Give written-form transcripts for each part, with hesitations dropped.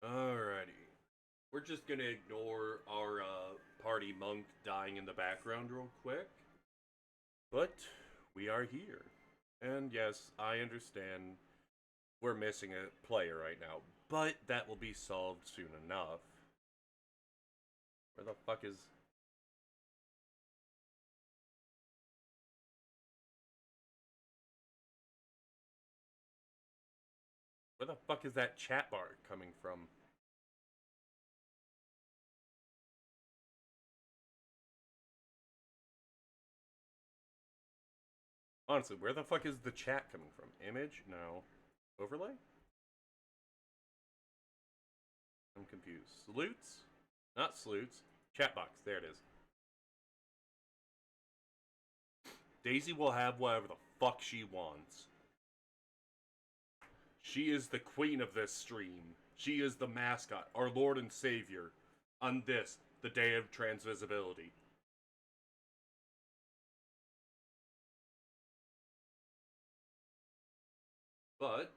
Alrighty. We're just gonna ignore our party monk dying in the background real quick. But we are here. And yes, I understand we're missing a player right now. But that will be solved soon enough. Where the fuck is... Where the fuck is that chat bar coming from? Honestly, where the fuck is the chat coming from? Image? No. Overlay? I'm confused. Salutes? Not salutes. Chat box. There it is. Daisy will have whatever the fuck she wants. She is the queen of this stream. She is the mascot, our Lord and Savior, on this, the day of transvisibility. But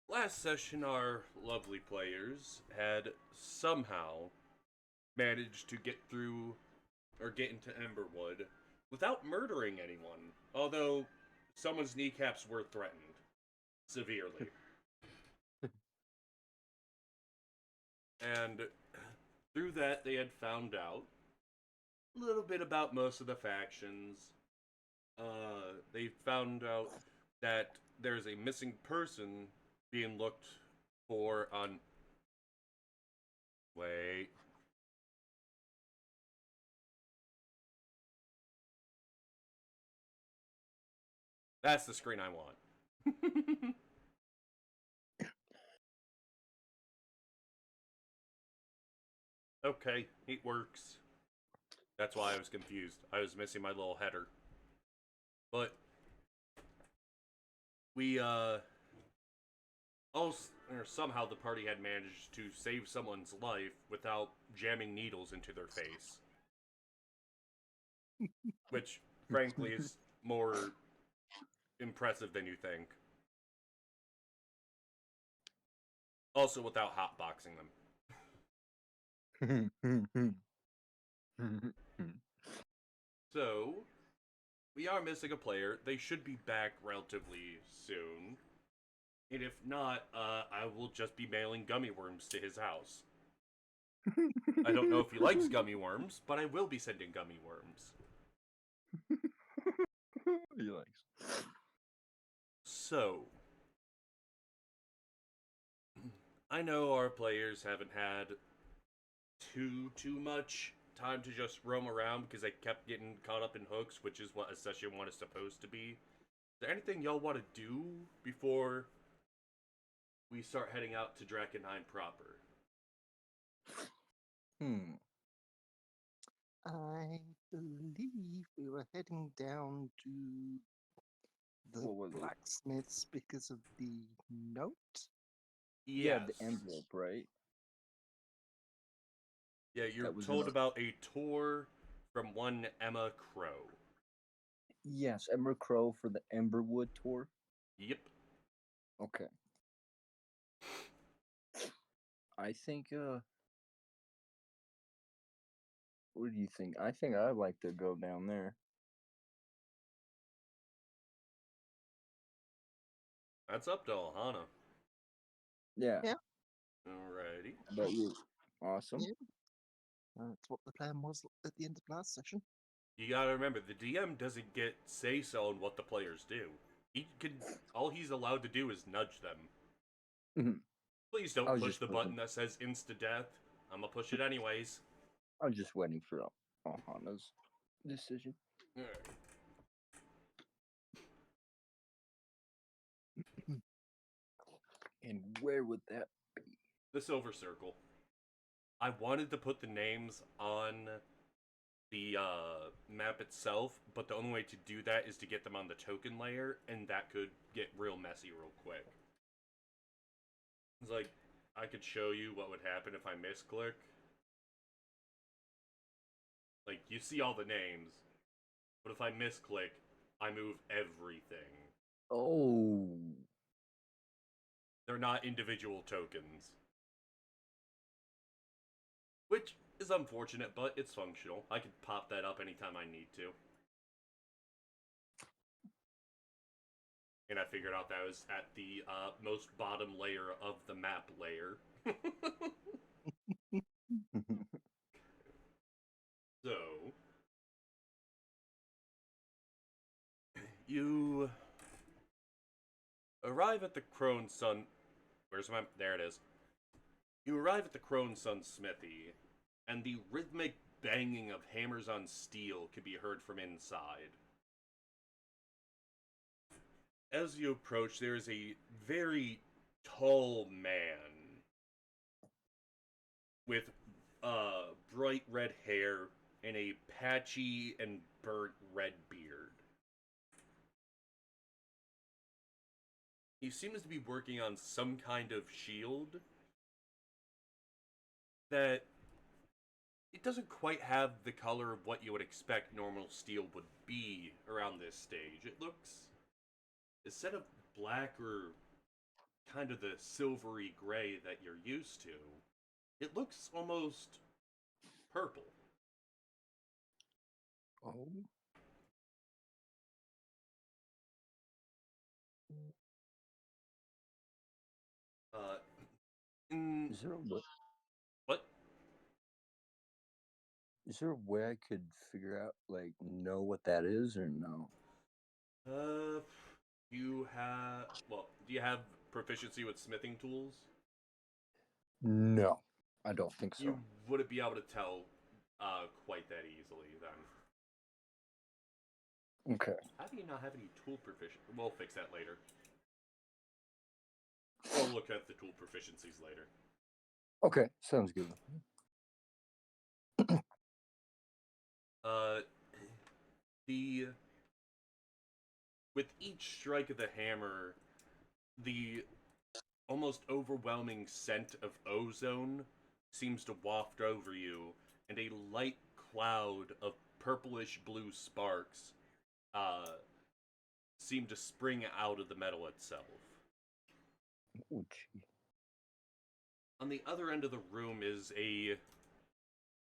last session, our lovely players had somehow managed to get through or get into Emberwood without murdering anyone, although someone's kneecaps were threatened severely. And through that, they had found out a little bit about most of the factions. They found out that there's a missing person being looked for on. Wait. That's the screen I want. Okay, it works. That's why I was confused. I was missing my little header. But we also, or somehow the party had managed to save someone's life without jamming needles into their face. Which frankly is more impressive than you think. Also without hotboxing them. So, we are missing a player. They should be back relatively soon. And if not, I will just be mailing gummy worms to his house. I don't know if he likes gummy worms, but I will be sending gummy worms. He likes. So, I know our players haven't had too much time to just roam around because they kept getting caught up in hooks, which is what a session 1 is supposed to be. Is there anything y'all want to do before we start heading out to Drakkenheim proper? I believe we were heading down to the blacksmiths because of the note. Yes. Yeah, the envelope, right? Yeah, you're told about a tour from one Emma Crow. Yes, Emma Crow for the Emberwood tour. Yep. Okay. I think, what do you think? I think I'd like to go down there. That's up to Ohana. Yeah. Alrighty. But you, awesome. Yeah. That's what the plan was at the end of last session. You gotta remember, the DM doesn't get say-so on what the players do. All he's allowed to do is nudge them. Please don't push the button that says insta-death. I'm gonna push it anyways. I was just waiting for Ohana's decision. Alright. And where would that be? The Silver Circle. I wanted to put the names on the map itself, but the only way to do that is to get them on the token layer, and that could get real messy real quick. It's like, I could show you what would happen if I misclick. Like, you see all the names, but if I misclick, I move everything. Oh. They're not individual tokens. Which is unfortunate, but it's functional. I could pop that up anytime I need to. And I figured out that was at the most bottom layer of the map layer. So, you arrive at the Crone Sun. Where's my. There it is. You arrive at the Crone Sun smithy, and the rhythmic banging of hammers on steel can be heard from inside. As you approach, there is a very tall man with bright red hair and a patchy and burnt red beard. He seems to be working on some kind of shield that it doesn't quite have the color of what you would expect normal steel would be around this stage. It looks, instead of black or kind of the silvery gray that you're used to, it looks almost purple. Oh. Uh, Is there a way, what? is there a way I could figure out, like, know what that is or no? You have, well, do you have proficiency with smithing tools? No, I don't think so. You wouldn't be able to tell quite that easily then. Okay. How do you not have any tool proficiency? We'll fix that later. We'll look at the tool proficiencies later. Okay, sounds good. Uh, the with each strike of the hammer, the almost overwhelming scent of ozone seems to waft over you, and a light cloud of purplish blue sparks seem to spring out of the metal itself. Oh, gee. On the other end of the room is a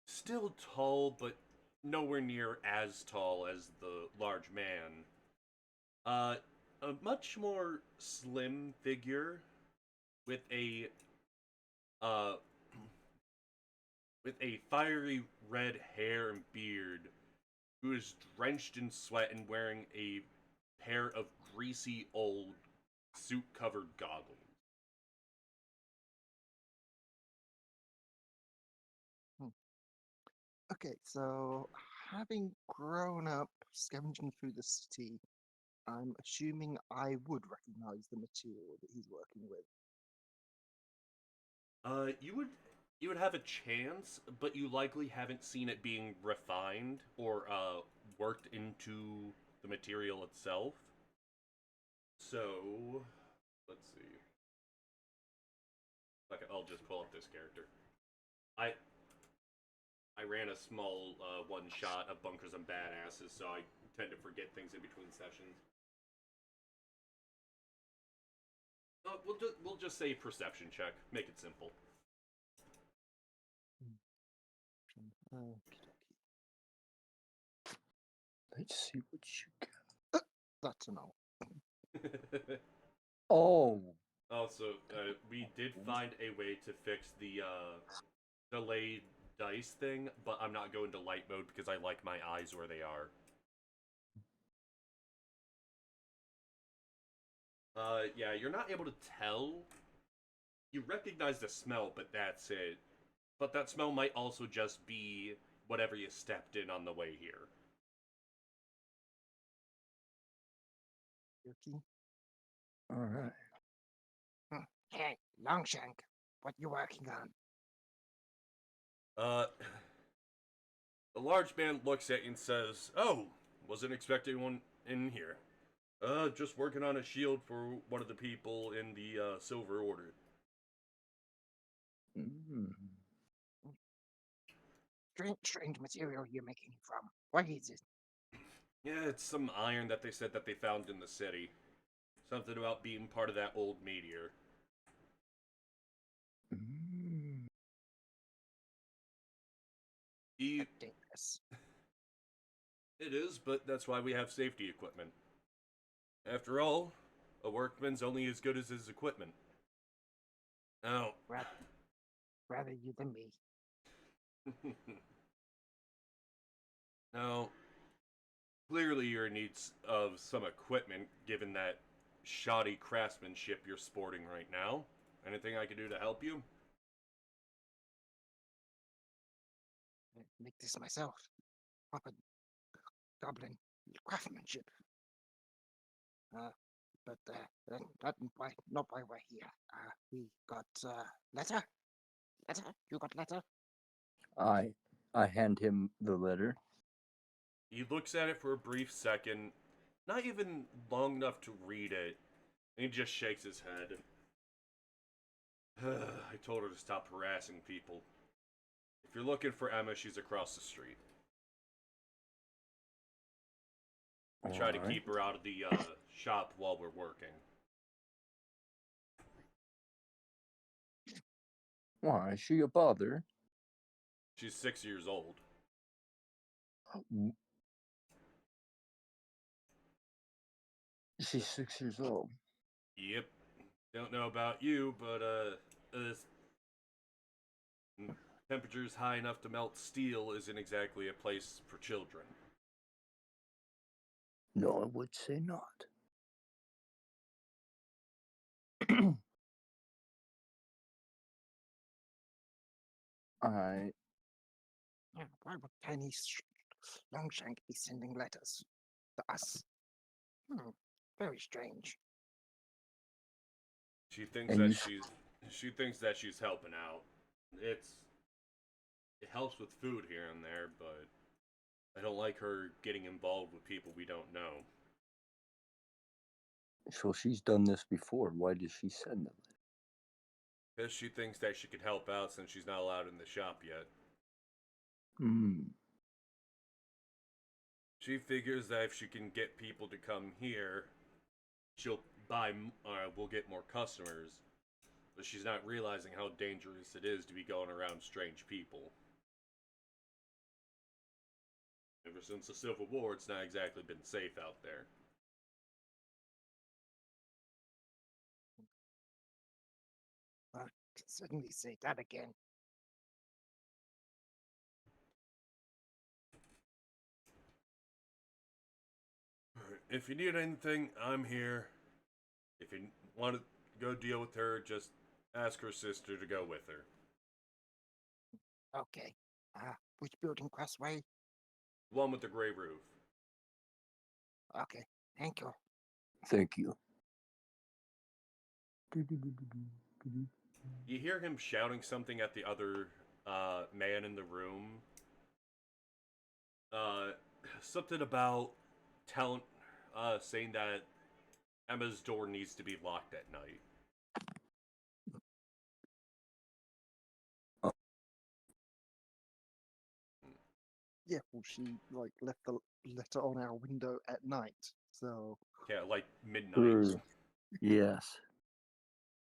still tall, but nowhere near as tall as the large man. A much more slim figure with a uh, with a fiery red hair and beard, who is drenched in sweat and wearing a pair of greasy old suit-covered goggles. Okay, so having grown up scavenging through the city, I'm assuming I would recognize the material that he's working with. You would have a chance, but you likely haven't seen it being refined or worked into the material itself. So, let's see. Okay, I'll just pull up this character. I I ran a small one shot of Bunkers and Badasses, so I tend to forget things in between sessions. We'll just say perception check. Make it simple. Okey-dokey. Let's see what you got. That's a no. Oh. Also, we did find a way to fix the delayed dice thing, but I'm not going to light mode because I like my eyes where they are. Yeah, you're not able to tell. You recognize the smell, but that's it. But that smell might also just be whatever you stepped in on the way here. Yuki. All right. Hey, Longshank, what you working on? The large man looks at you and says, "Oh, wasn't expecting one in here. Just working on a shield for one of the people in the Silver Order." Mm. Strange material you're making it from. What is it? Yeah, it's some iron that they said that they found in the city. Something about being part of that old meteor. Mm. He, dangerous. it is, but that's why we have safety equipment. After all, a workman's only as good as his equipment. Now, Rather you than me. now, clearly you're in need of some equipment, given that shoddy craftsmanship you're sporting right now. Anything I can do to help you? I make this myself. Proper goblin craftsmanship. But not why we're here. We got letter. Letter. You got letter. I hand him the letter. He looks at it for a brief second, not even long enough to read it, and he just shakes his head. I told her to stop harassing people. If you're looking for Emma, she's across the street. I try to keep her out of the shop while we're working. Why, is she a bother? She's 6 years old. She's 6 years old. Yep. Don't know about you, but this temperatures high enough to melt steel isn't exactly a place for children. No, I would say not. I Why would Tiny Longshank be sending letters to us? Very strange. She thinks And that you- she thinks that she's helping out. It helps with food here and there, but I don't like her getting involved with people we don't know. So she's done this before. Why does she send them? Because she thinks that she could help out since she's not allowed in the shop yet. She figures that if she can get people to come here, she'll we'll get more customers. But she's not realizing how dangerous it is to be going around strange people. Ever since the Civil War, it's not exactly been safe out there. I can certainly say that again. If you need anything, I'm here. If you want to go deal with her, just ask her sister to go with her. Okay. Which building, Crossway? One with the gray roof. Okay. Thank you. Thank you. You hear him shouting something at the other man in the room. Something about saying that Emma's door needs to be locked at night. Yeah, well, she left the letter on our window at night, so Yeah, like midnight. Yes.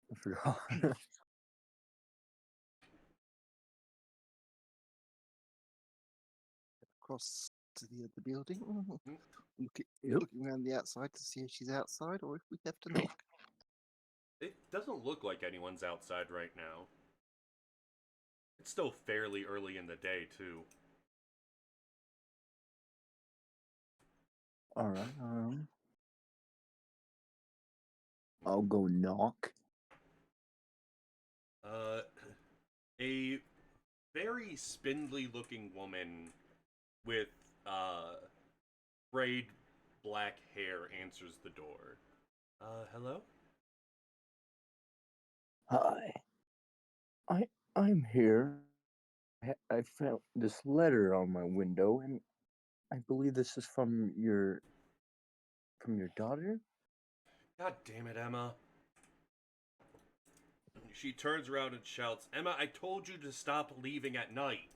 I forgot. across to the other building. Yep. Looking around the outside to see if she's outside or if we have to knock. It doesn't look like anyone's outside right now. It's still fairly early in the day, too. All right. I'll go knock. A very spindly looking woman with braid black hair answers the door. Hello? Hi. I'm here. I found this letter on my window, and I believe this is from your daughter. God damn it, Emma. She turns around and shouts, Emma, I told you to stop leaving at night.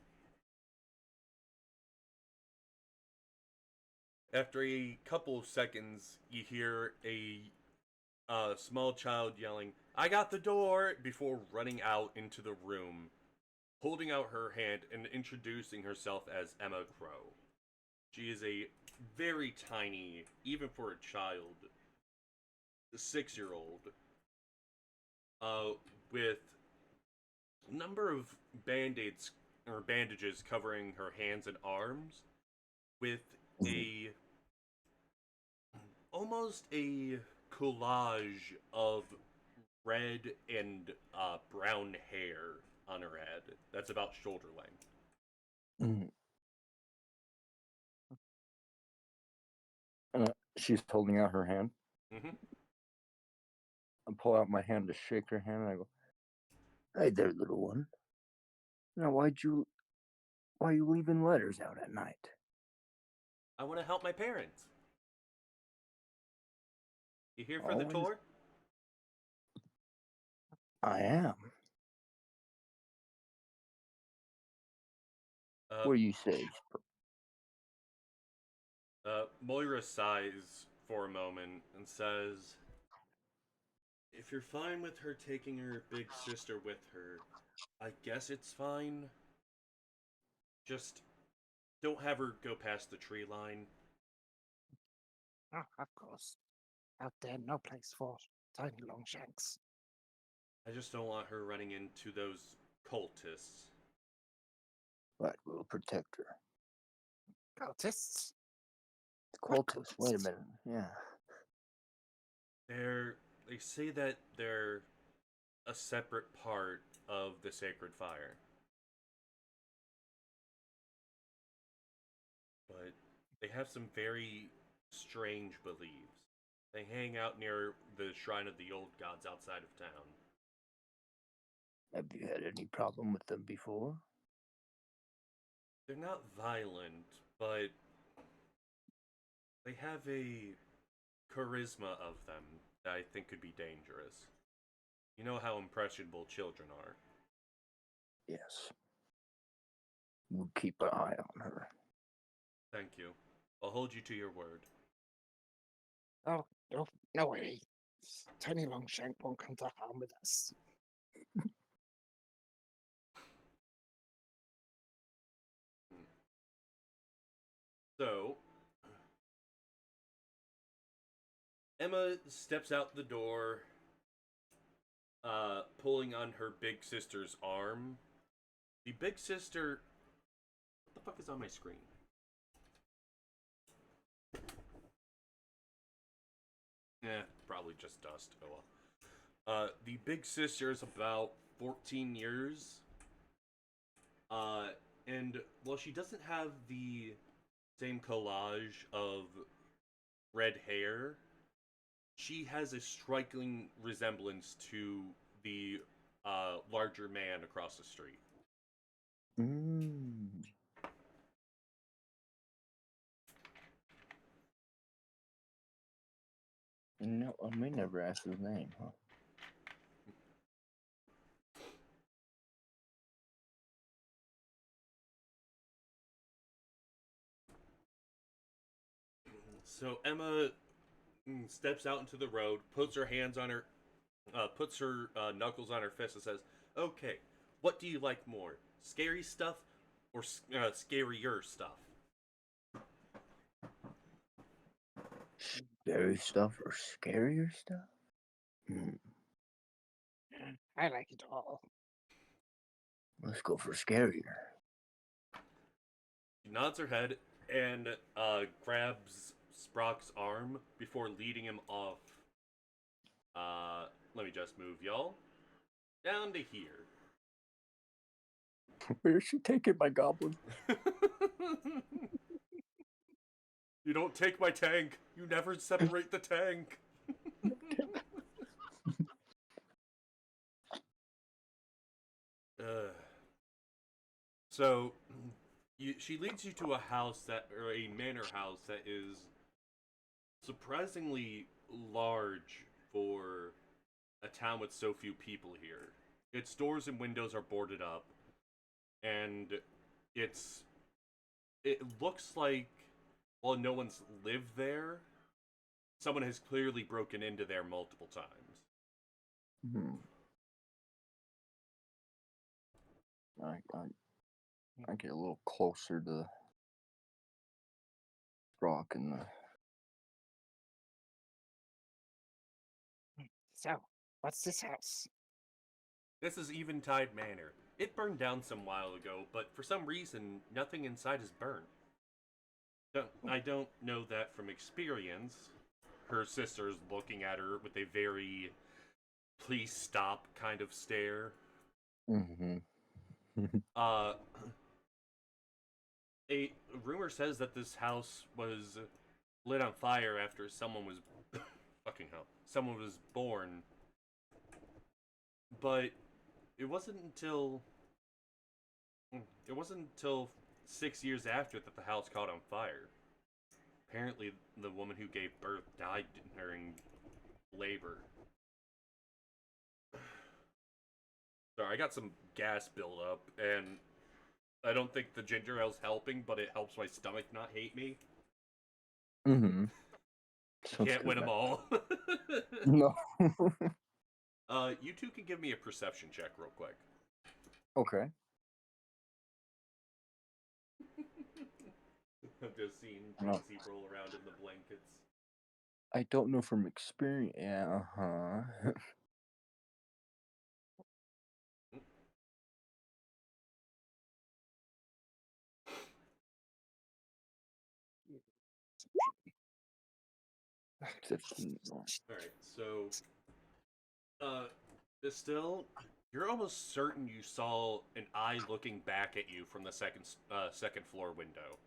After a couple of seconds, you hear a small child yelling, I got the door, before running out into the room holding out her hand and introducing herself as Emma Crow. She is a very tiny, even for a child, 6-year-old, with a number of band-aids or bandages covering her hands and arms, with a almost a collage of red and brown hair on her head that's about shoulder length. Mm. She's holding out her hand. Mm-hmm. I pull out my hand to shake her hand, and I go, "Hey there, little one. Now, why are you leaving letters out at night?" I want to help my parents. You here for the Oh, tour? I am. Uh, What do you say? Moira sighs for a moment and says, "If you're fine with her taking her big sister with her, I guess it's fine. Just don't have her go past the tree line. Oh, of course. Out there, no place for tiny Longshanks. I just don't want her running into those cultists." But we'll protect her. Cultists? The What cultists. Wait a cultists? minute. Yeah. They say that they're a separate part of the sacred fire. But they have some very strange beliefs. They hang out near the shrine of the old gods outside of town. Have you had any problem with them before? They're not violent, but they have a charisma of them that I think could be dangerous. You know how impressionable children are. Yes. We'll keep an eye on her. Thank you. I'll hold you to your word. Oh, no way. Tiny Longshank won't come to harm with us. So, Emma steps out the door, pulling on her big sister's arm. The big sister. What the fuck is on my screen? Probably just dust. Oh well. The big sister is about 14 years. And while she doesn't have the same collage of red hair, she has a striking resemblance to the larger man across the street. Mm. No, I may never ask his name, huh? So Emma steps out into the road, puts her hands on her, puts her knuckles on her fist, and says, "Okay, what do you like more, scary stuff or scarier stuff?" Scary stuff or scarier stuff? Hmm. I like it all. Let's go for scarier. She nods her head and grabs Sprock's arm before leading him off. Let me just move y'all down to here. Where's she taking my goblin? You don't take my tank. You never separate the tank. So, she leads you to a house or a manor house that is surprisingly large for a town with so few people here. Its doors and windows are boarded up, and it looks like, while no one's lived there, someone has clearly broken into there multiple times. Hmm. I get a little closer to rock and the. So, what's this house? This is Eventide Manor. It burned down some while ago, but for some reason, nothing inside is burnt. I don't know that from experience. Her sister's looking at her with a very please stop kind of stare. Mm-hmm. Uh, a rumor says that this house was lit on fire after someone was fucking hell. Someone was born. But it wasn't until 6 years after that the house caught on fire. Apparently, the woman who gave birth died during labor. Sorry, I got some gas buildup, and I don't think the ginger ale's helping, but it helps my stomach not hate me. Mm-hmm. Can't win them all. No. You two can give me a perception check real quick. Okay. I'm just seeing No. Daisy roll around in the blankets. I don't know from experience. Yeah, uh-huh. Alright, so still, you're almost certain you saw an eye looking back at you from the second floor window.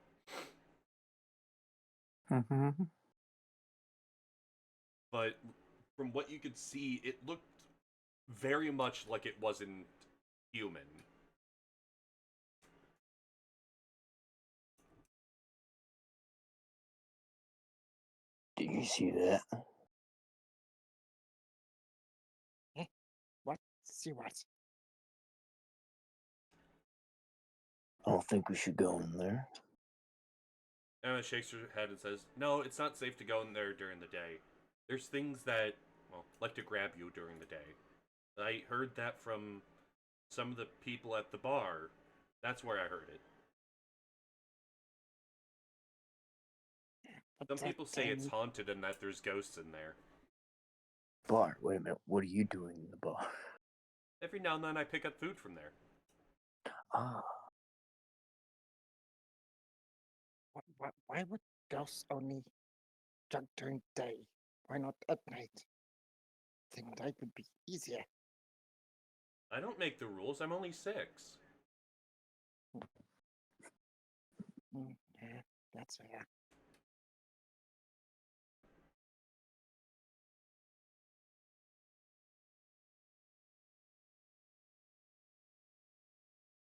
Mm-hmm. But from what you could see, it looked very much like it wasn't human. Did you see that? What? See what? I don't think we should go in there. Emma shakes her head and says, "No, it's not safe to go in there during the day. There's things that, well, like to grab you during the day. I heard that from some of the people at the bar. That's where I heard it. Some people say it's haunted and that there's ghosts in there. Bar? Wait a minute. What are you doing in the bar? Every now and then I pick up food from there. Ah. Why would ghosts only jump during day? Why not at night? I think night would be easier. I don't make the rules. I'm only 6. Yeah, that's fair.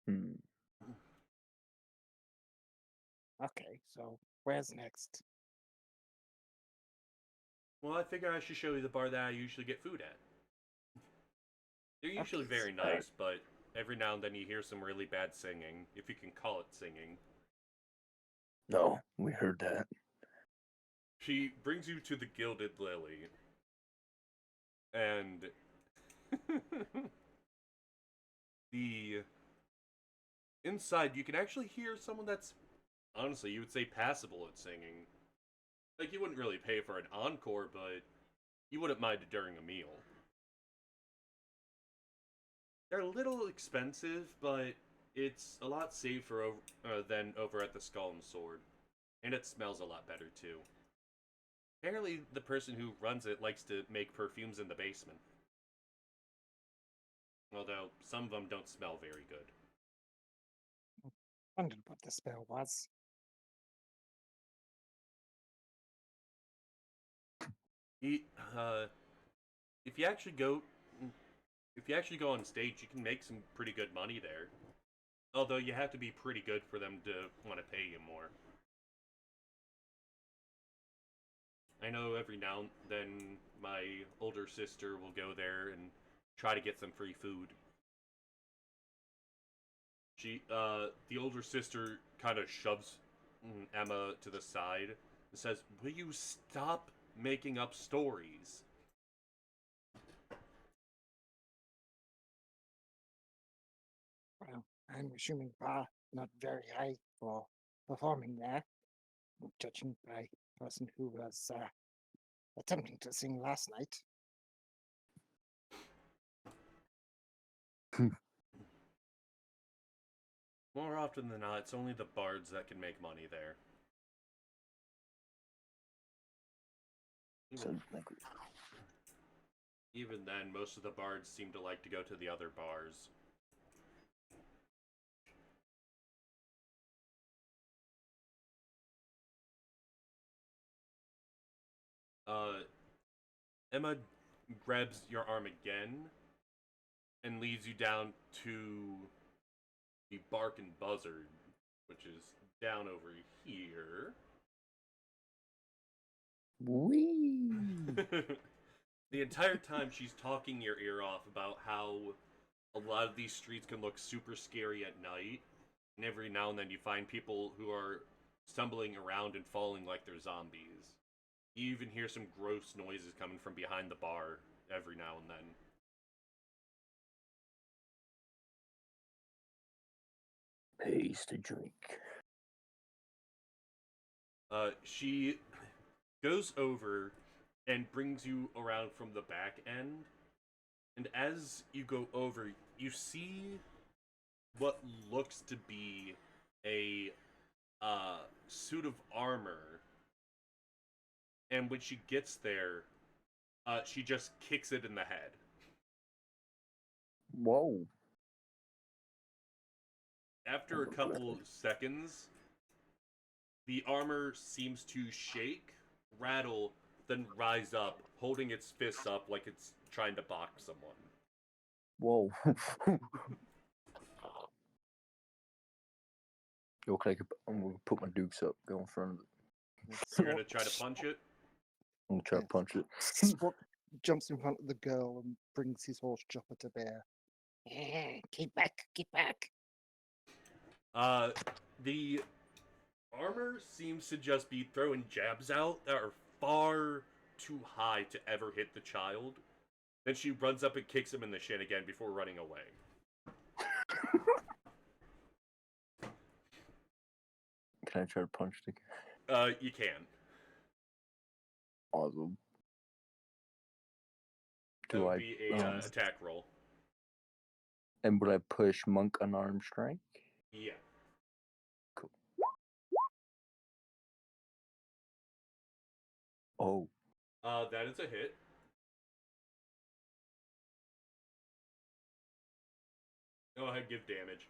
Hmm. Okay, so where's next? Well, I figure I should show you the bar that I usually get food at. They're usually Okay, very nice, but every now and then you hear some really bad singing, if you can call it singing. No, we heard that. She brings you to the Gilded Lily. And the inside you can actually hear someone that's honestly you would say passable at singing. Like you wouldn't really pay for an encore, but you wouldn't mind it during a meal. They're a little expensive, but it's a lot safer than over at the Skull and Sword. And it smells a lot better too. Apparently the person who runs it likes to make perfumes in the basement. Although some of them don't smell very good. Wondered what the spell was. He, if you actually go, if you actually go on stage, you can make some pretty good money there. Although you have to be pretty good for them to want to pay you more. I know every now and then my older sister will go there and try to get some free food. The older sister kind of shoves Emma to the side and says, "Will you stop making up stories?" Well, I'm assuming bar not very high for performing there, judging by person who was attempting to sing last night. More often than not, it's only the bards that can make money there. So, like, Even then, most of the bards seem to like to go to the other bars. Emma grabs your arm again and leads you down to the Bark and Buzzard, which is down over here. wee. The entire time she's talking your ear off about how a lot of these streets can look super scary at night, and every now and then you find people who are stumbling around and falling like they're zombies. You even hear some gross noises coming from behind the bar every now and then. Pays to drink. She goes over and brings you around from the back end. And as you go over, you see what looks to be a suit of armor. And when she gets there, she just kicks it in the head. Whoa. After a couple seconds, the armor seems to shake, rattle, then rise up, holding its fists up like it's trying to box someone. Whoa. Okay, I'm gonna put my dukes up, go in front of it. You're gonna try to punch it? I'm gonna try to Yes. punch it. Spot jumps in front of the girl and brings his horse chopper to bear. Keep back, keep back. The armor seems to just be throwing jabs out that are far too high to ever hit the child. Then she runs up and kicks him in the shin again before running away. Can I try to punch it again? You can. Awesome. That would be a attack roll. And would I push monk unarmed strike? Yeah. Cool. Oh. That is a hit. Go ahead, give damage.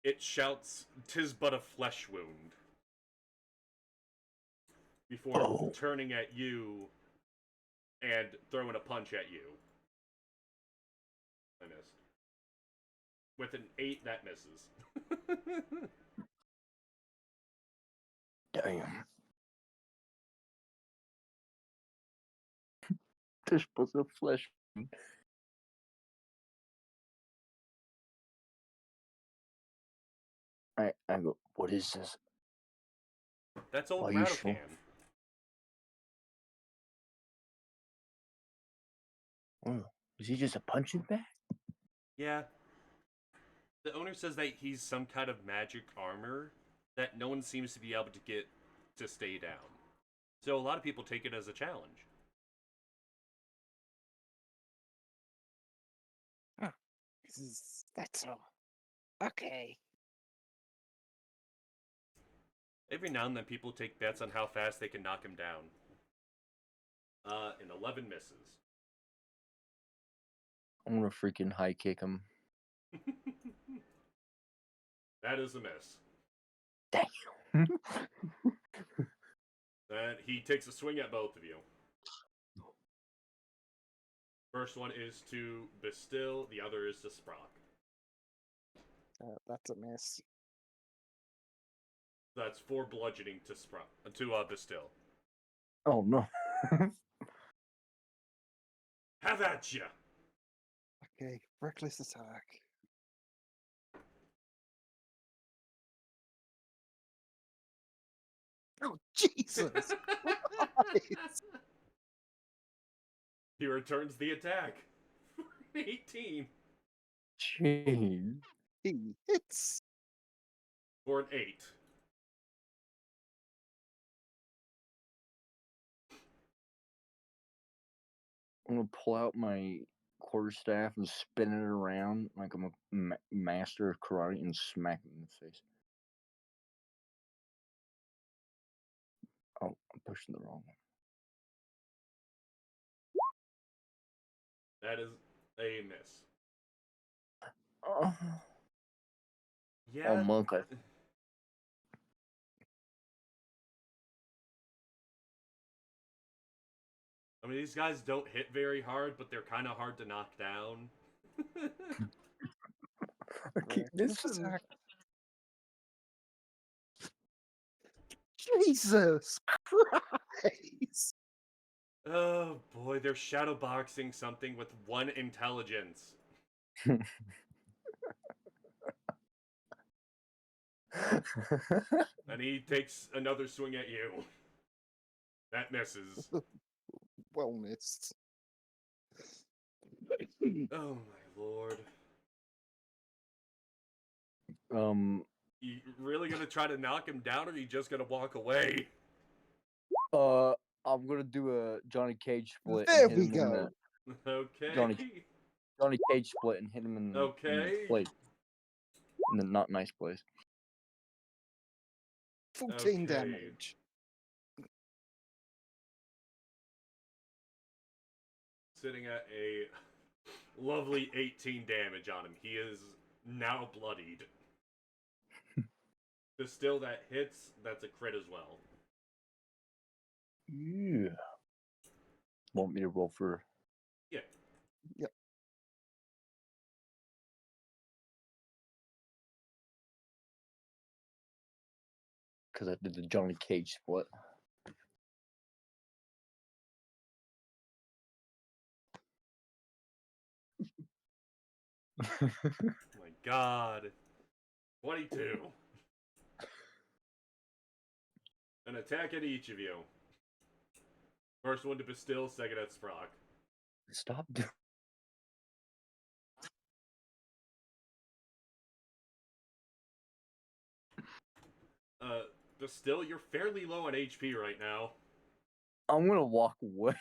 It shouts, "'Tis but a flesh wound," before turning at you and throwing a punch at you. I missed. With an 8, that misses. Damn. This was a flesh wound. I go, what is this? That's old Are you Rattle sure? Can. Oh, is he just a punching bag? Yeah. The owner says that he's some kind of magic armor that no one seems to be able to get to stay down. So a lot of people take it as a challenge. That's all. Okay. Every now and then people take bets on how fast they can knock him down. And 11 misses. I'm gonna freaking high kick him. That is a miss. Damn. And he takes a swing at both of you. First one is to Bestill, the other is to Sprock. That's a miss. That's 4 bludgeoning to Bestill. Oh no. Have at ya! Okay, reckless attack. Oh, Jesus Christ! He returns the attack. 18 Jeez. He hits. for an 8. I'm gonna pull out my quarterstaff and spin it around like I'm a master of karate and smack him in the face. Oh, I'm pushing the wrong one. That is a miss. Oh, Yeah. monk! I mean, these guys don't hit very hard, but they're kind of hard to knock down. I keep Reckless missing. attack. Jesus Christ! Oh boy, they're shadowboxing something with 1 intelligence. And he takes another swing at you. That misses. Well missed. Oh my lord. You really gonna try to knock him down, or are you just gonna walk away? I'm gonna do a Johnny Cage split. There And hit we him in go. Okay. Johnny Cage split and hit him in the Okay. place, in the not nice place. 14 Okay. damage. Sitting at a lovely 18 damage on him. He is now bloodied. The still that hits, that's a crit as well. Yeah. Want me to roll for? Yeah. Yep. Because I did the Johnny Cage split. Oh my god. 22. An attack at each of you. First one to Bastille, second at Sprock. Stop doing. Bastille, you're fairly low on HP right now. I'm gonna walk away.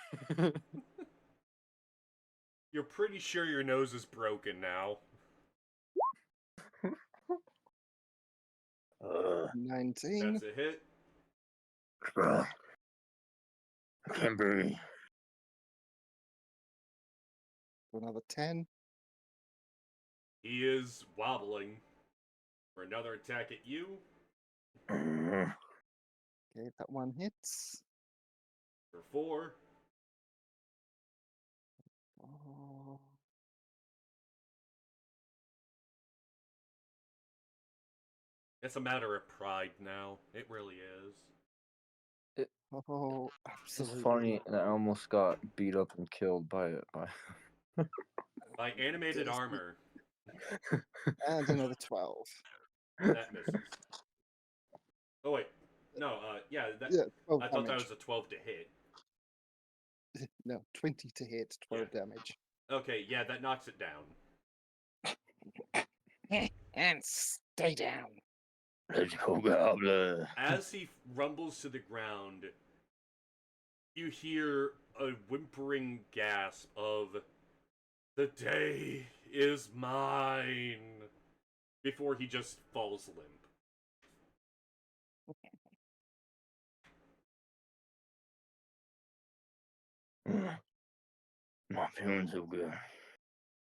You're pretty sure your nose is broken now. 19. That's a hit. I can't breathe. Another 10. He is wobbling for another attack at you. Okay, that one hits. For 4. Oh, It's a matter of pride now. It really is. oh It's absolutely. funny that I almost got beat up and killed by it. By animated Yes. armor, And another 12. that misses. Oh wait, no. Yeah, that. Yeah, 12 I thought that damage. was a 12 to hit. No, 20 to hit, 12 damage. Okay, yeah, that knocks it down. And stay down. Let's go, Gobbler. As he rumbles to the ground, you hear a whimpering gasp of, "The day is mine," before he just falls limp. Not feeling so good.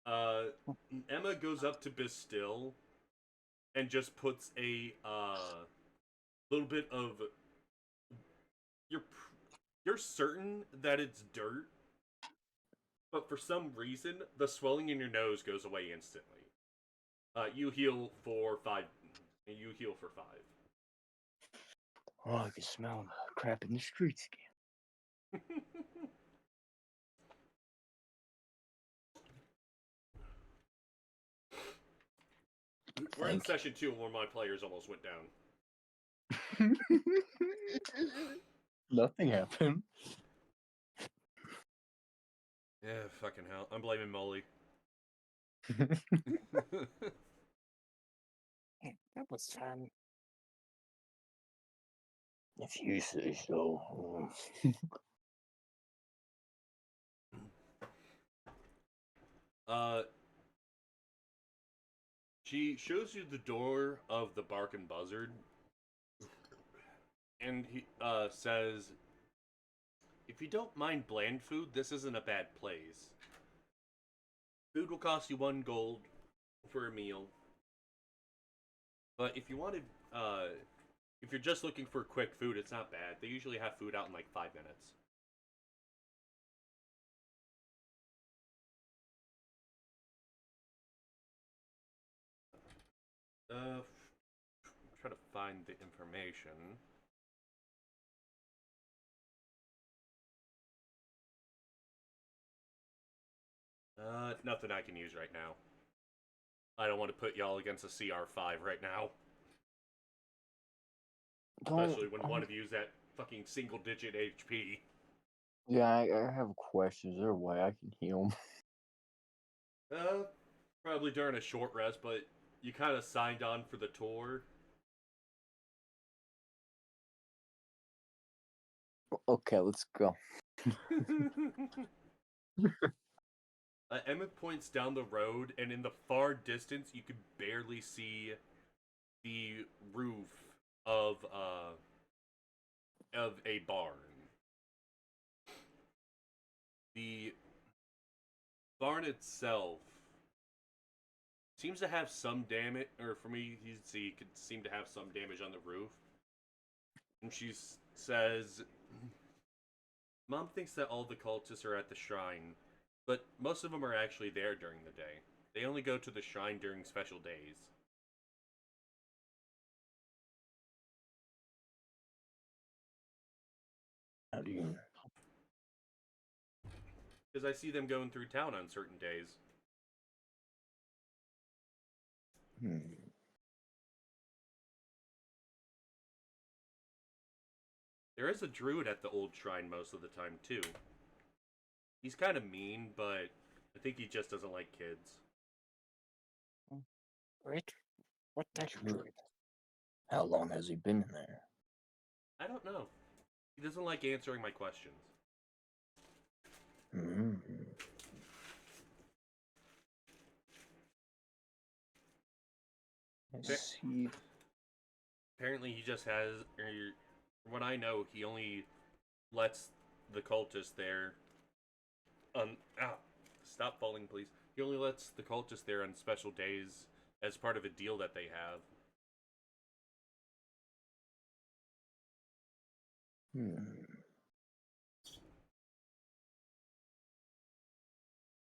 Emma goes up to Bastille and just puts a little bit of. You're certain that it's dirt, but for some reason the swelling in your nose goes away instantly. You heal for 5. You heal for 5. Oh, I can smell the crap in the streets again. We're in Thank you. session 2 where my players almost went down. Nothing happened. Yeah, fucking hell. I'm blaming Molly. Yeah, that was fun. If you say so. uh, she shows you the door of the Bark and Buzzard, and he says, "If you don't mind bland food, this isn't a bad place. Food will cost you 1 gold for a meal, but if you wanted, if you're just looking for quick food, it's not bad. They usually have food out in like 5 minutes." Try to find the information. Nothing I can use right now. I don't want to put y'all against a CR5 right now. Especially when one of you is at fucking single digit HP. Yeah, I have questions. Is there a way I can heal him? Probably during a short rest, but you kind of signed on for the tour. Okay, let's go. Emmett points down the road, and in the far distance, you can barely see the roof of a barn. The barn itself seems to have some damage, or for me, you see, could seem to have some damage on the roof. And she says, "Mom thinks that all the cultists are at the shrine, but most of them are actually there during the day. They only go to the shrine during special days." How do you? Because I see them going through town on certain days. There is a druid at the old shrine most of the time, too. He's kind of mean, but I think he just doesn't like kids. Wait, what type of druid? How long has he been in there? I don't know. He doesn't like answering my questions. I see. Apparently, he just has. From what I know, he only lets the cultists there. Stop falling, please. He only lets the cultists there on special days as part of a deal that they have.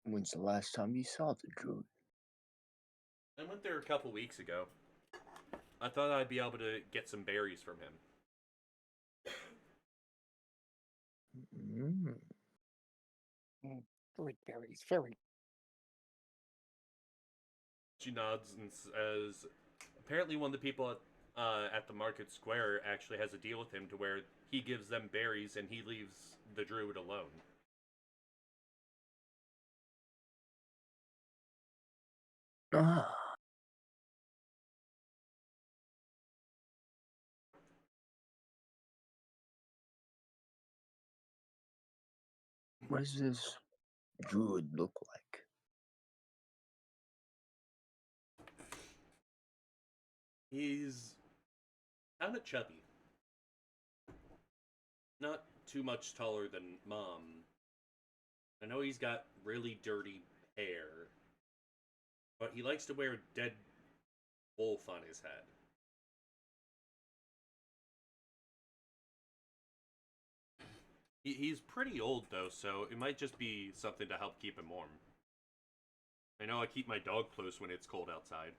When's the last time you saw the druid? I went there a couple weeks ago. I thought I'd be able to get some berries from him. Druid berries, very. She nods and says, apparently one of the people at the market square actually has a deal with him to where he gives them berries and he leaves the druid alone. What does this druid look like? He's kind of chubby. Not too much taller than Mom. I know he's got really dirty hair, but he likes to wear a dead wolf on his head. He's pretty old, though, so it might just be something to help keep him warm. I know I keep my dog close when it's cold outside.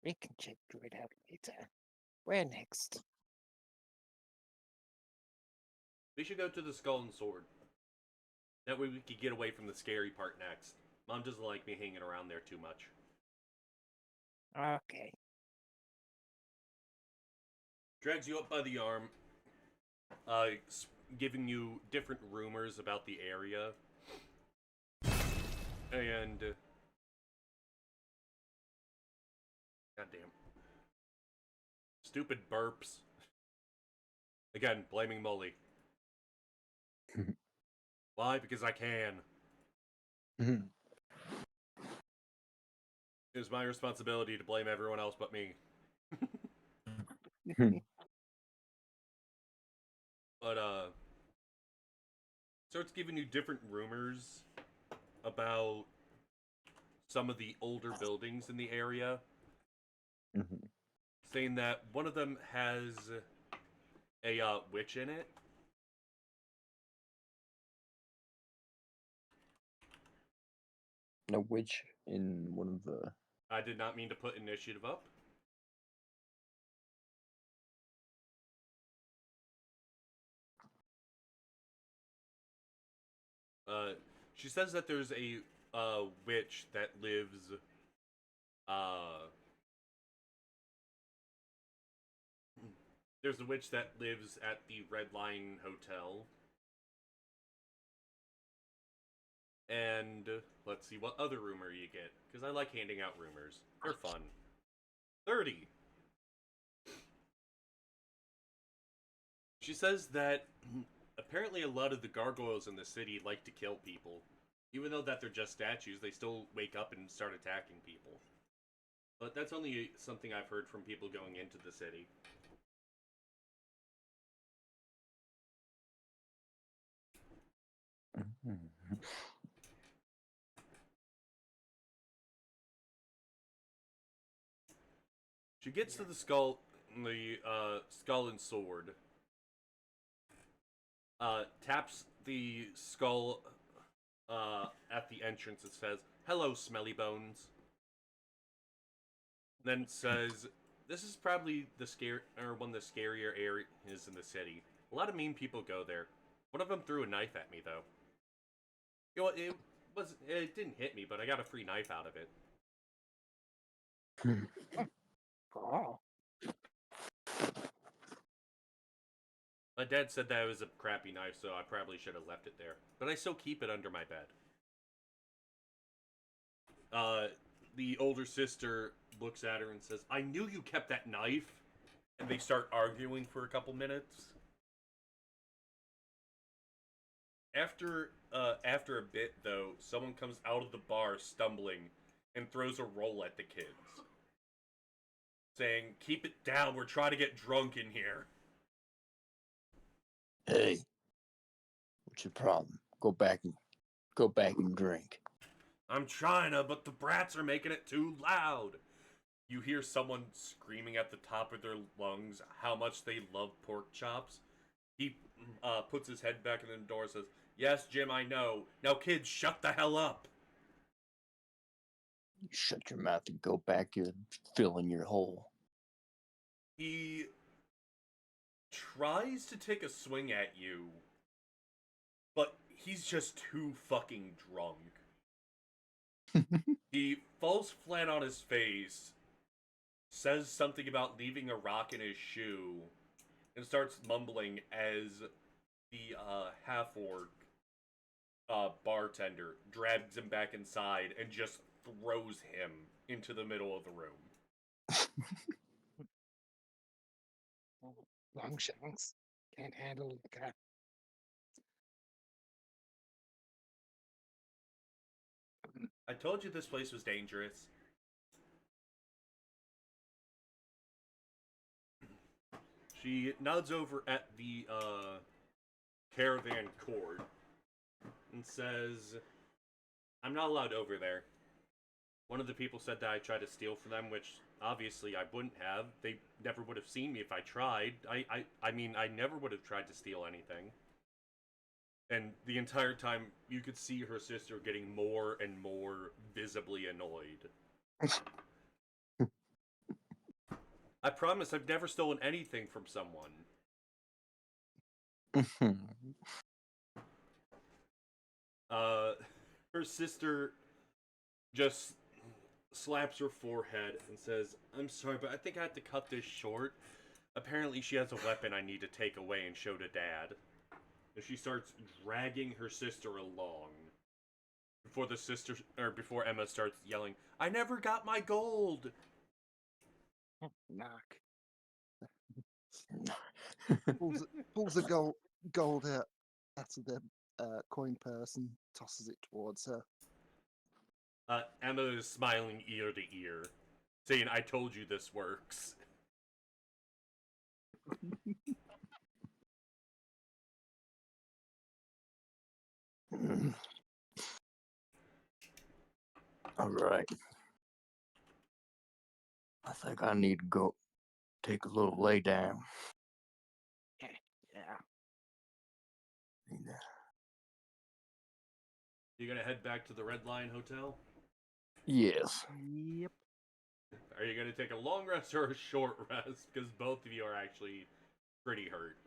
We can check druid out later. Where next? We should go to the Skull and Sword. That way we could get away from the scary part next. Mom doesn't like me hanging around there too much. Okay. drags you up by the arm, giving you different rumors about the area. And goddamn, stupid burps. Again, blaming Molly. Why? Because I can. It was my responsibility to blame everyone else but me. But starts giving you different rumors about some of the older buildings in the area, saying that one of them has a witch in it. A witch in one of the. I did not mean to put initiative up. She says that there's a witch that lives there's a witch that lives at the Red Lion Hotel. And let's see what other rumor you get, because I like handing out rumors. They're fun. 30. She says that apparently a lot of the gargoyles in the city like to kill people. Even though that they're just statues, they still wake up and start attacking people. But that's only something I've heard from people going into the city. She gets to the skull and sword. Taps the skull at the entrance and says, "Hello, smelly bones." Then says, "This is probably one of the scarier areas in the city. A lot of mean people go there. One of them threw a knife at me, though. You know, it didn't hit me, but I got a free knife out of it." Oh, My dad said that it was a crappy knife, so I probably should have left it there. But I still keep it under my bed. The older sister looks at her and says, "I knew you kept that knife." And they start arguing for a couple minutes. After a bit, though, someone comes out of the bar stumbling and throws a roll at the kids, saying, "Keep it down, we're trying to get drunk in here." Hey, what's your problem? Go back and drink. "I'm trying to, but the brats are making it too loud." You hear someone screaming at the top of their lungs how much they love pork chops. He puts his head back in the door and says, "Yes, Jim, I know. Now, kids, shut the hell up." You shut your mouth and go back and fill in your hole. He tries to take a swing at you, but he's just too fucking drunk. He falls flat on his face, says something about leaving a rock in his shoe, and starts mumbling as the half-orc bartender drags him back inside and just throws him into the middle of the room. Longshanks can't handle liquor. I told you this place was dangerous. She nods over at the caravan court and says, "I'm not allowed over there. One of the people said that I tried to steal from them, which obviously I wouldn't have. They never would have seen me if I tried. I mean, I never would have tried to steal anything." And the entire time, you could see her sister getting more and more visibly annoyed. "I promise I've never stolen anything from someone." Her sister just slaps her forehead and says, "I'm sorry, but I think I have to cut this short. Apparently, she has a weapon I need to take away and show to Dad. And she starts dragging her sister along. Before Emma starts yelling, "I never got my gold!" Knock. Pulls a gold out of the coin purse and tosses it towards her. Emma is smiling ear to ear, saying, "I told you this works." All right. I think I need to go take a little lay down. Yeah. You gonna head back to the Red Lion Hotel? Yes. Yep. Are you gonna take a long rest or a short rest? Because both of you are actually pretty hurt.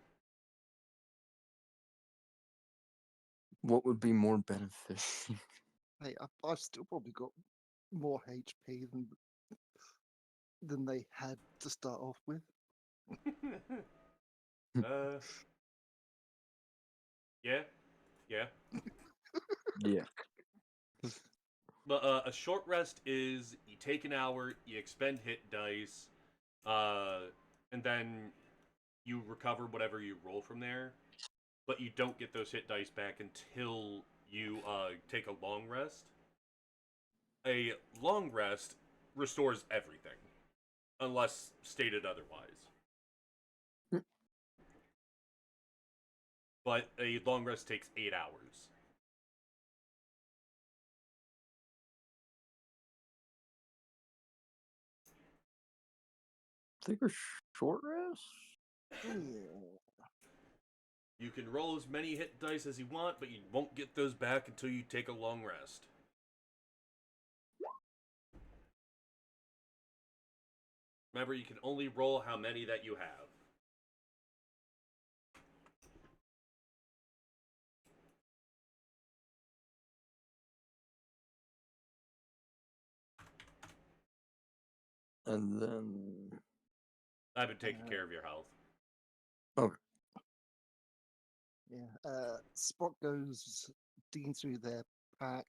What would be more beneficial? Hey, I've still probably got more HP than they had to start off with. uh, yeah, yeah. Yeah. But a short rest is you take an hour, you expend hit dice, and then you recover whatever you roll from there. But you don't get those hit dice back until you take a long rest. A long rest restores everything, unless stated otherwise. But a long rest takes 8 hours. Take a short rest? Yeah. You can roll as many hit dice as you want, but you won't get those back until you take a long rest. Remember, you can only roll how many that you have. And then. I've been taking care of your health. Okay. Yeah. Spot goes digging through their pack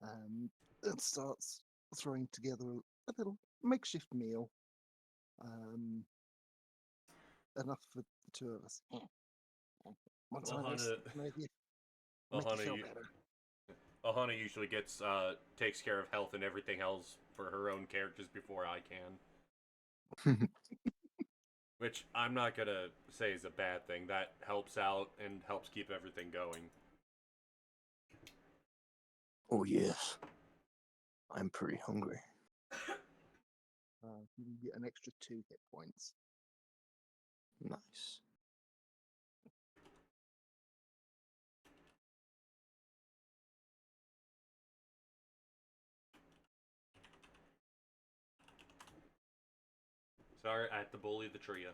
and starts throwing together a little makeshift meal. Enough for the two of us. Once I rest, maybe make you feel better. Ohana usually takes care of health and everything else for her own characters before I can. Which I'm not gonna say is a bad thing. That helps out and helps keep everything going. Oh, yes. I'm pretty hungry. You get an extra 2 hit points. Nice. Sorry, I had to bully the trio.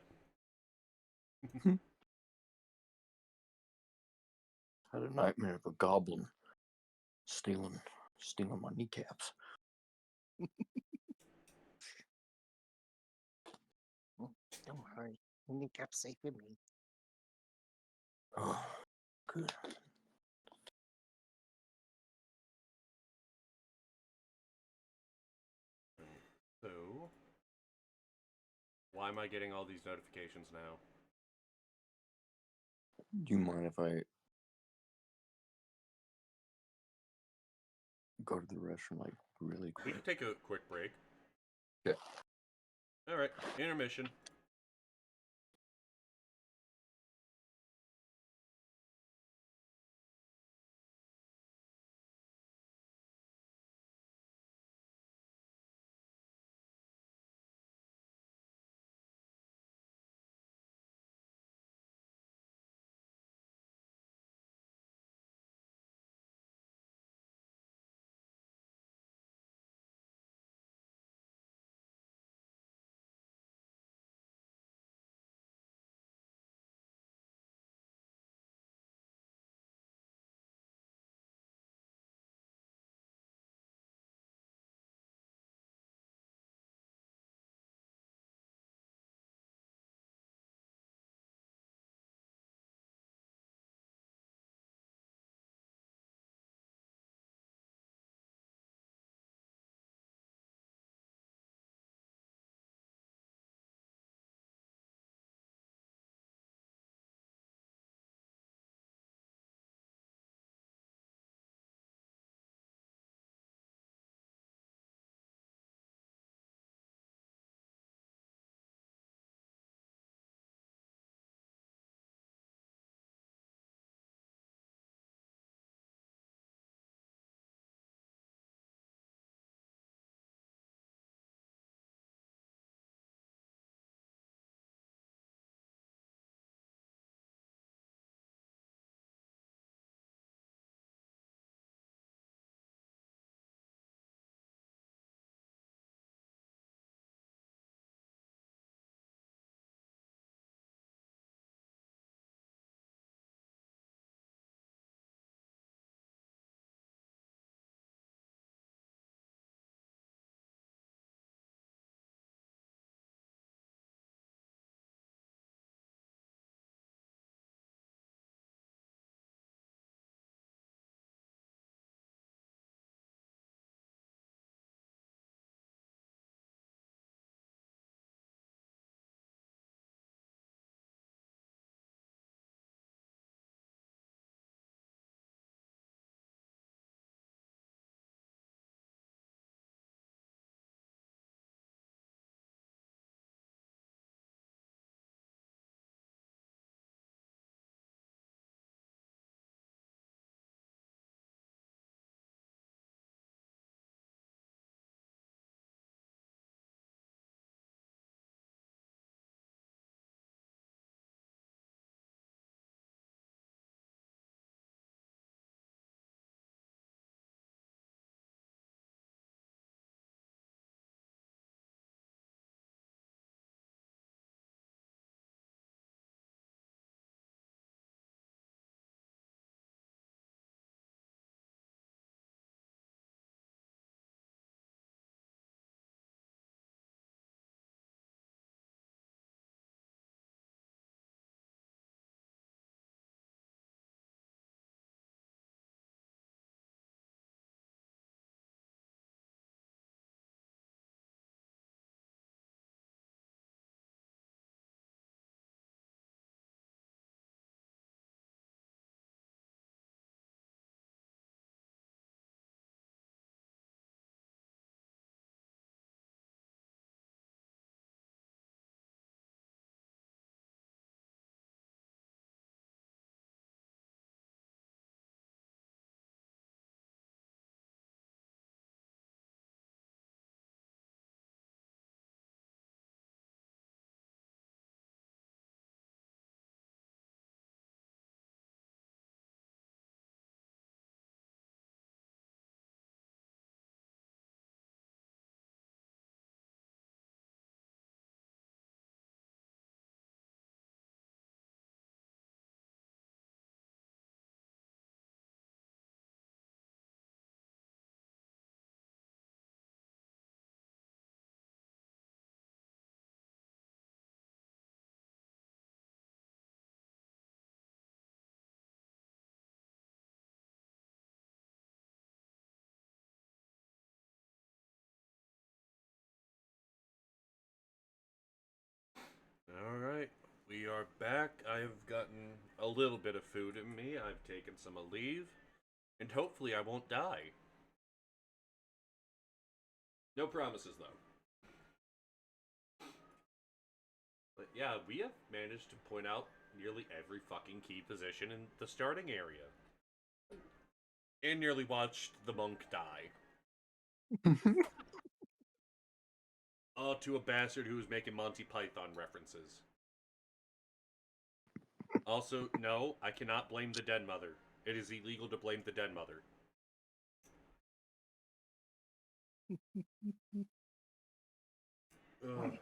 Had a nightmare of a goblin stealing my kneecaps. Don't worry. The kneecap's safe with me. Oh, good. So, why am I getting all these notifications now? Do you mind if I go to the restroom, like, really We quick? can take a quick break. Yeah. Alright, intermission. We are back. I have gotten a little bit of food in me. I've taken some leave. And hopefully I won't die. No promises, though. But yeah, we have managed to point out nearly every fucking key position in the starting area. And nearly watched the monk die. All to a bastard who was making Monty Python references. Also, no, I cannot blame the dead mother. It is illegal to blame the dead mother. Ugh.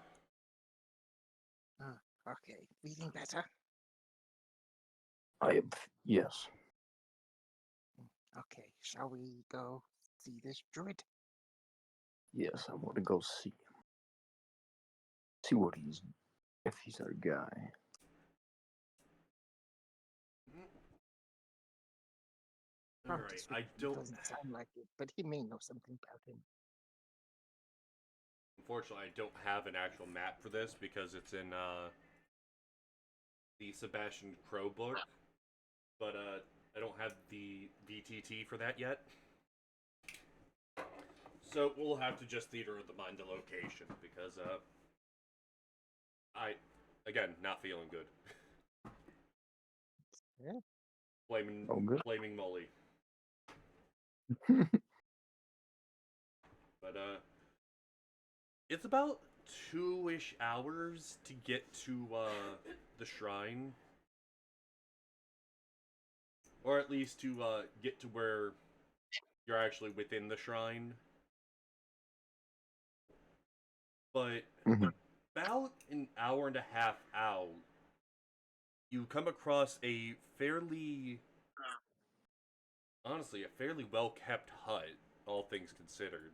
Okay, feeling better? Yes. Okay, shall we go see this druid? Yes, I want to go see him. See what if he's our guy. Alright, I don't... Doesn't sound like it, but he may know something about him. Unfortunately, I don't have an actual map for this because it's in the Sebastian Crow book. But I don't have the VTT for that yet. So we'll have to just theater of the mind the location because again, not feeling good. Yeah. Blaming Molly. But it's about 2-ish hours to get to the shrine. Or at least to get to where you're actually within the shrine. But about an hour and a half out, you come across a fairly well-kept hut, all things considered.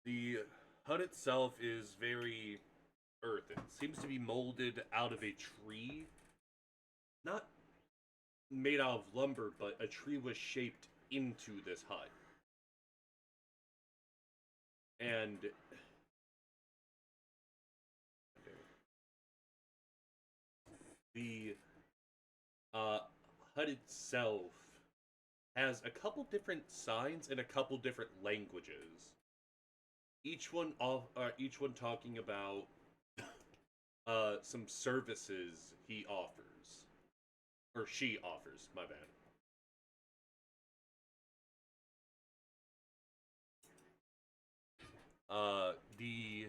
The hut itself is very earth. It seems to be molded out of a tree. Not made out of lumber, but a tree was shaped into this hut. And the hut itself has a couple different signs in a couple different languages. Each one talking about some services he offers, or she offers. My bad. The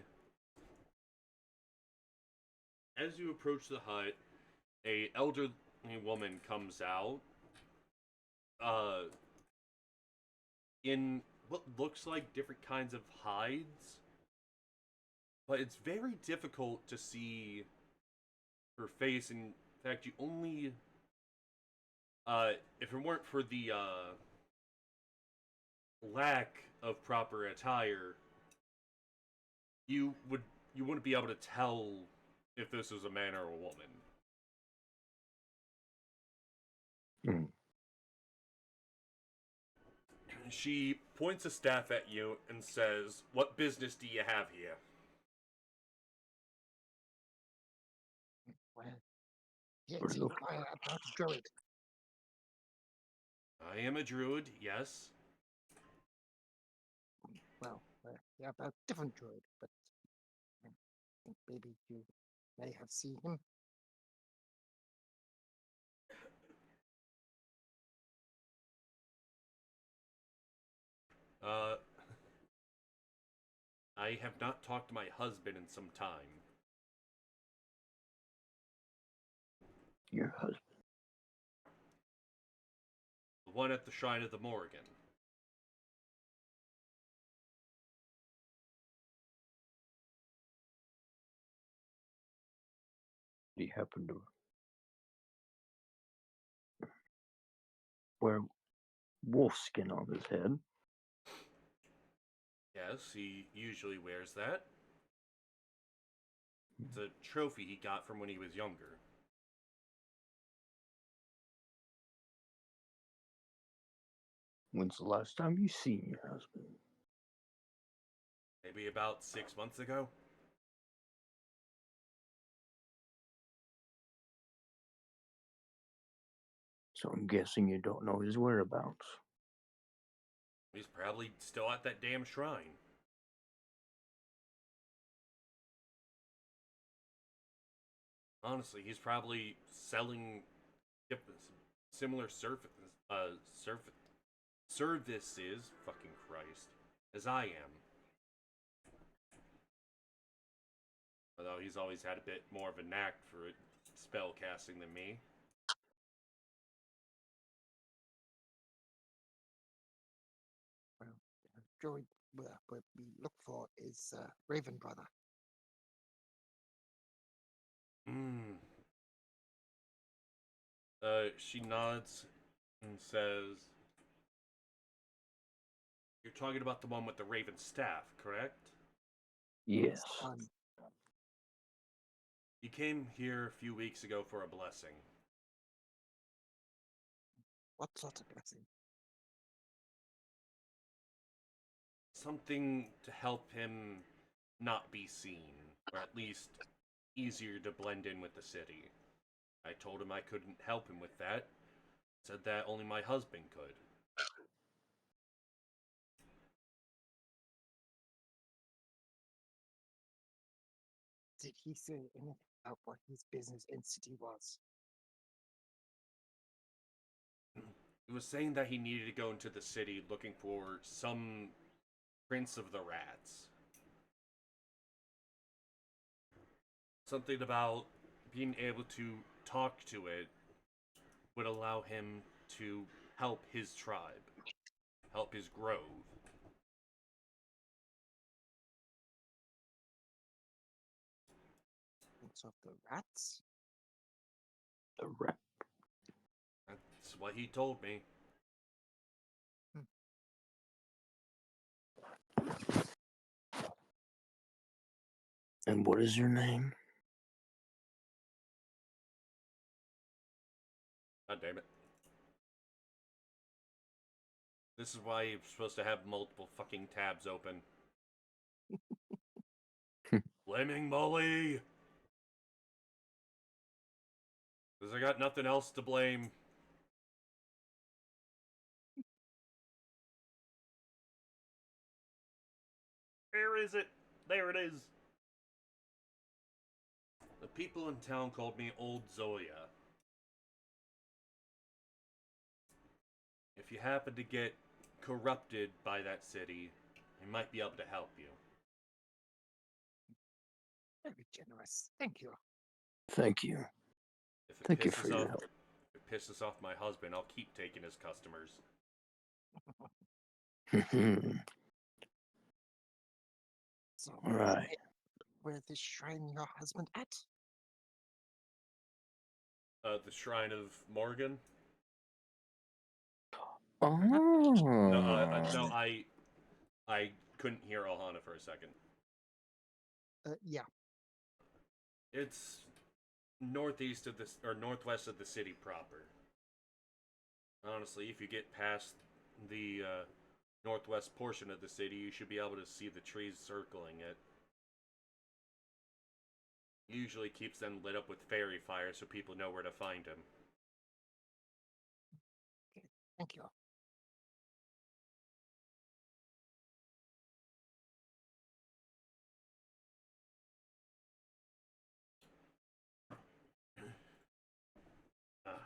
as you approach the hut, a elderly woman comes out. In what looks like different kinds of hides, but it's very difficult to see her face. In fact, you only, if it weren't for the lack of proper attire, you wouldn't be able to tell if this was a man or a woman. She points a staff at you and says, "What business do you have here?" Well, yes, inquire about the druid. I am a druid, yes. Well, yeah, about different druid, but I think maybe you may have seen him. I have not talked to my husband in some time. Your husband? The one at the Shrine of the Morrigan. Did he happen to wear wolf skin on his head? Yes, he usually wears that. It's a trophy he got from when he was younger. When's the last time you seen your husband? Maybe about 6 months ago. So I'm guessing you don't know his whereabouts. He's probably still at that damn shrine. Honestly, he's probably selling similar services, fucking Christ, as I am. Although he's always had a bit more of a knack for spell casting than me. Well, droid what we look for is Raven Brother. Hmm. She nods and says, "You're talking about the one with the raven staff, correct?" Yes. He came here a few weeks ago for a blessing. What sort of blessing? Something to help him not be seen, or at least easier to blend in with the city. I told him I couldn't help him with that. Said that only my husband could. Did he say anything about what his business entity was? He was saying that he needed to go into the city looking for some prince of the rats. Something about being able to talk to it would allow him to help his tribe, help his grove. Prince of the rats? The rat. That's what he told me. And what is your name? God damn it. This is why you're supposed to have multiple fucking tabs open. Blaming Molly! Because I got nothing else to blame. Where is it? There it is. The people in town called me Old Zoya. If you happen to get corrupted by that city, I might be able to help you. Very generous. Thank you. Thank you. If it Thank you for pisses your off, help. if it pisses off my husband, I'll keep taking his customers. So, All right. where's this shrine your husband at? The Shrine of Morgan? Oh. No, I couldn't hear Ohana for a second. Yeah. It's northeast of this or northwest of the city proper. Honestly, if you get past the northwest portion of the city, you should be able to see the trees circling it. Usually keeps them lit up with fairy fire so people know where to find him. Okay. Thank you. Ah.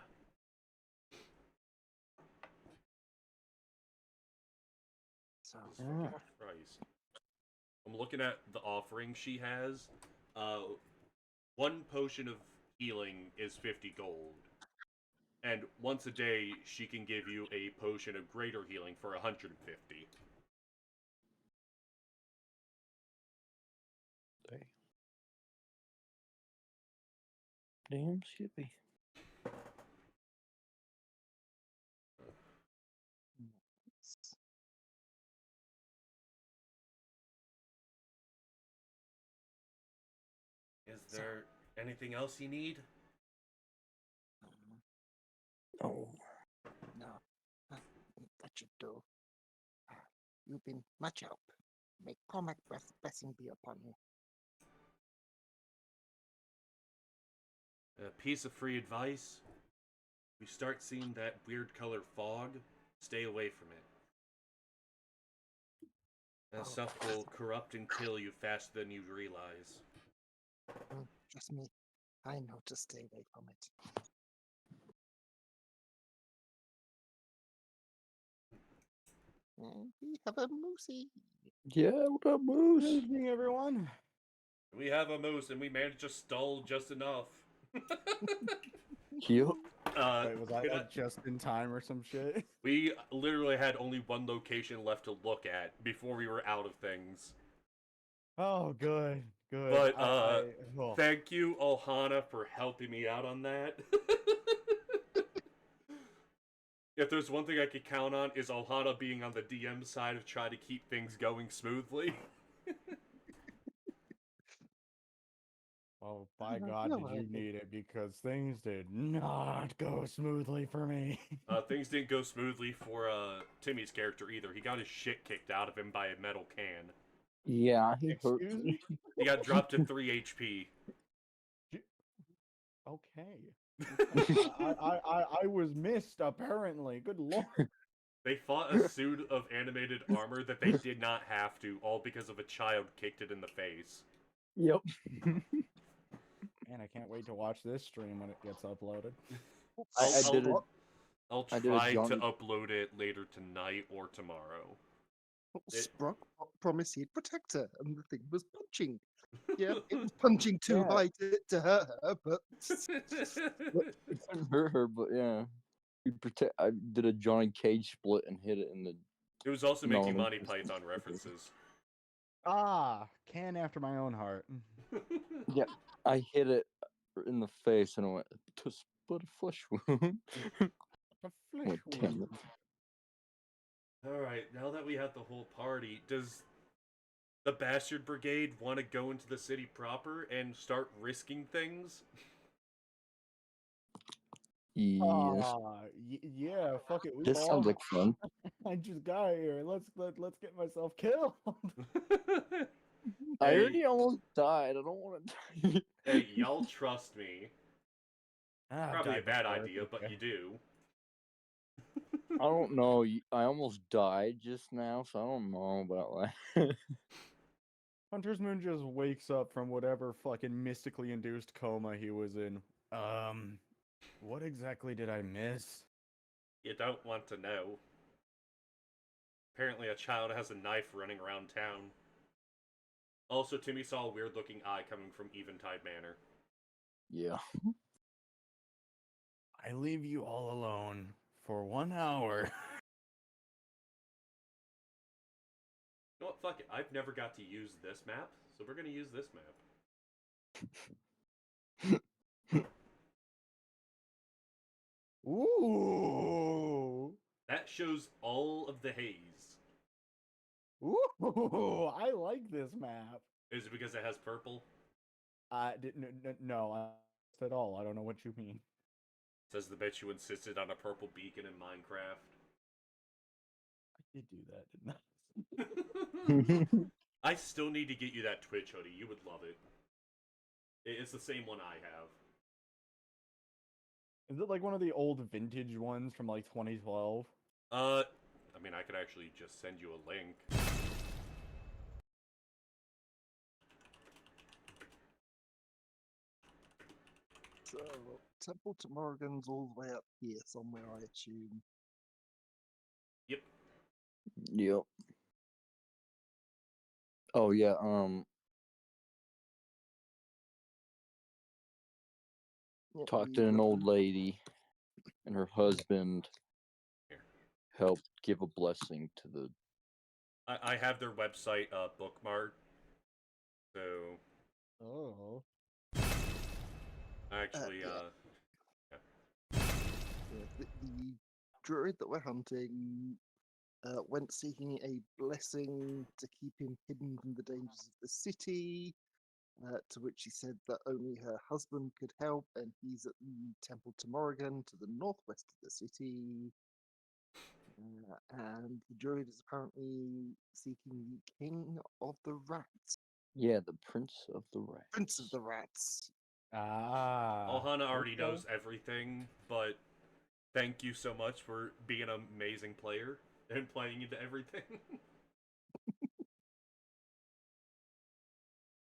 So, Jesus fucking Christ. I'm looking at the offering she has. One potion of healing is 50 gold. And once a day, she can give you a potion of greater healing for 150. Damn Skippy. Is there anything else you need? Oh. no, that should do. You've been much help. May Cormac blessing be upon you. A piece of free advice? you start seeing that weird color fog, stay away from it. That Oh, stuff will corrupt and kill you faster than you realize. trust me, I know to stay away from it. And we have a moosey. Yeah, what up, Moose? Good evening, everyone. We have a moose and we managed to stall just enough. Yep. Wait, was I could like just in time or some shit? We literally had only one location left to look at before we were out of things. Oh, good, good. But Oh. thank you, Ohana, for helping me out on that. If there's one thing I could count on, is Ohana being on the DM side of trying to keep things going smoothly. Oh, by I God, feel did you like it. need it? Because things did not go smoothly for me. Things didn't go smoothly for Timmy's character either. He got his shit kicked out of him by a metal can. Yeah, he hurt Excuse me. me? He got dropped to 3 HP. Okay. I was missed, apparently. Good lord. They fought a suit of animated armor that they did not have to, all because of a child kicked it in the face. Yep. Man, I can't wait to watch this stream when it gets uploaded. I did it. I'll I did a try to Johnny- upload it later tonight or tomorrow. Sprock promised he'd protect her, and the thing was punching. Yeah, it was punching too Yeah. high to hurt her, but It couldn't hurt her, but yeah. I did a Johnny Cage split and hit it in the. It was also No, making no, Monty it's- Python references. Ah, can after my own heart. Yeah, I hit it in the face and it went to split a flesh wound. A flesh Went 10. wound. Alright, now that we have the whole party, does the Bastard Brigade want to go into the city proper and start risking things? Yes. Yeah, fuck it. We This all sounds like fun. I just got here. Let's get myself killed. I Hey. already almost died. I don't want to die. Hey, y'all trust me. Ah, Probably a died bad before, idea, it's but okay. you do. I don't know. I almost died just now, so I don't know about that. Hunter's Moon just wakes up from whatever fucking mystically induced coma he was in. What exactly did I miss? You don't want to know. Apparently a child has a knife running around town. Also, Timmy saw a weird-looking eye coming from Eventide Manor. Yeah. I leave you all alone for 1 hour. You know what? Fuck it. I've never got to use this map, so we're gonna use this map. Ooh. That shows all of the haze. Ooh, I like this map. Is it because it has purple? No, at all. I don't know what you mean. Says the bitch who insisted on a purple beacon in Minecraft. I did do that, didn't I? I still need to get you that Twitch hoodie. You would love it. It's the same one I have. Is it like one of the old vintage ones from like 2012? I mean, I could actually just send you a link. so Temple to Morrigan's all the way up here somewhere, I assume. Yep. Yep. Oh yeah. Yeah, Talked you to an got old them. lady, and her husband Here. helped give a blessing to the. I have their website bookmarked. So Oh. actually, yeah. The druid that we're hunting went seeking a blessing to keep him hidden from the dangers of the city. To which she said that only her husband could help, and he's at the Temple to Morrigan to the northwest of the city. And the druid is apparently seeking the king of the rats, Yeah, the Prince of the Rats. prince of the rats. Ah. Ohana already okay. knows everything, but Thank you so much for being an amazing player and playing into everything.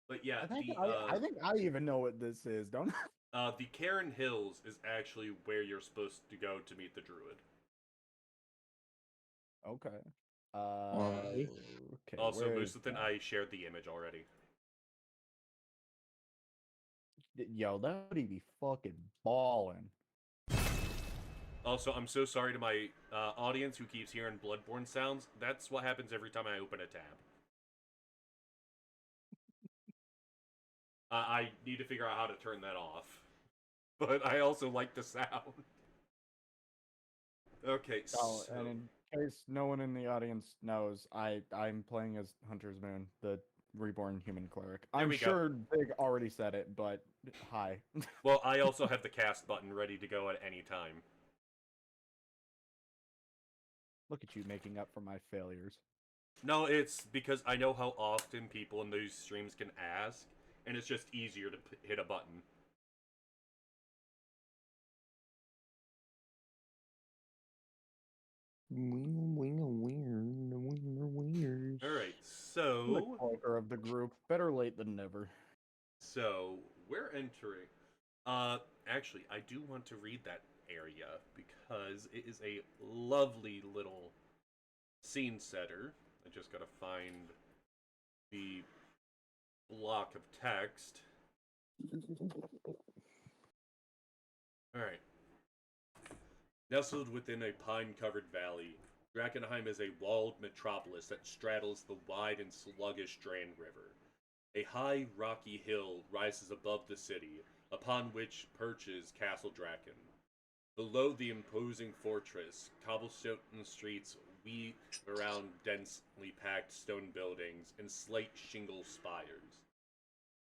But yeah, I think I even know what this is, don't I? the Cairn Hills is actually where you're supposed to go to meet the druid. Okay. Alright. Okay. Also, Where is Moosathan, that? I shared the image already. Yo, that would be fucking balling. Also, I'm so sorry to my audience who keeps hearing Bloodborne sounds. That's what happens every time I open a tab. I need to figure out how to turn that off. But I also like the sound. Okay, Oh, so... and in case no one in the audience knows, I'm playing as Hunter's Moon, the reborn human cleric. There I'm we go. sure Big already said it, but hi. Well, I also have the cast button ready to go at any time. Look at you making up for my failures. No, it's because I know how often people in those streams can ask, and it's just easier to hit a button. Wingers. Alright, The so... cloaker of the group. Better late than never. So, we're entering... actually, I do want to read that area, because it is a lovely little scene setter. I just gotta find the block of text. Alright. Nestled within a pine-covered valley, Drakkenheim is a walled metropolis that straddles the wide and sluggish Drane River. A high, rocky hill rises above the city, upon which perches Castle Draken. Below the imposing fortress, cobblestone streets weave around densely packed stone buildings and slate shingle spires.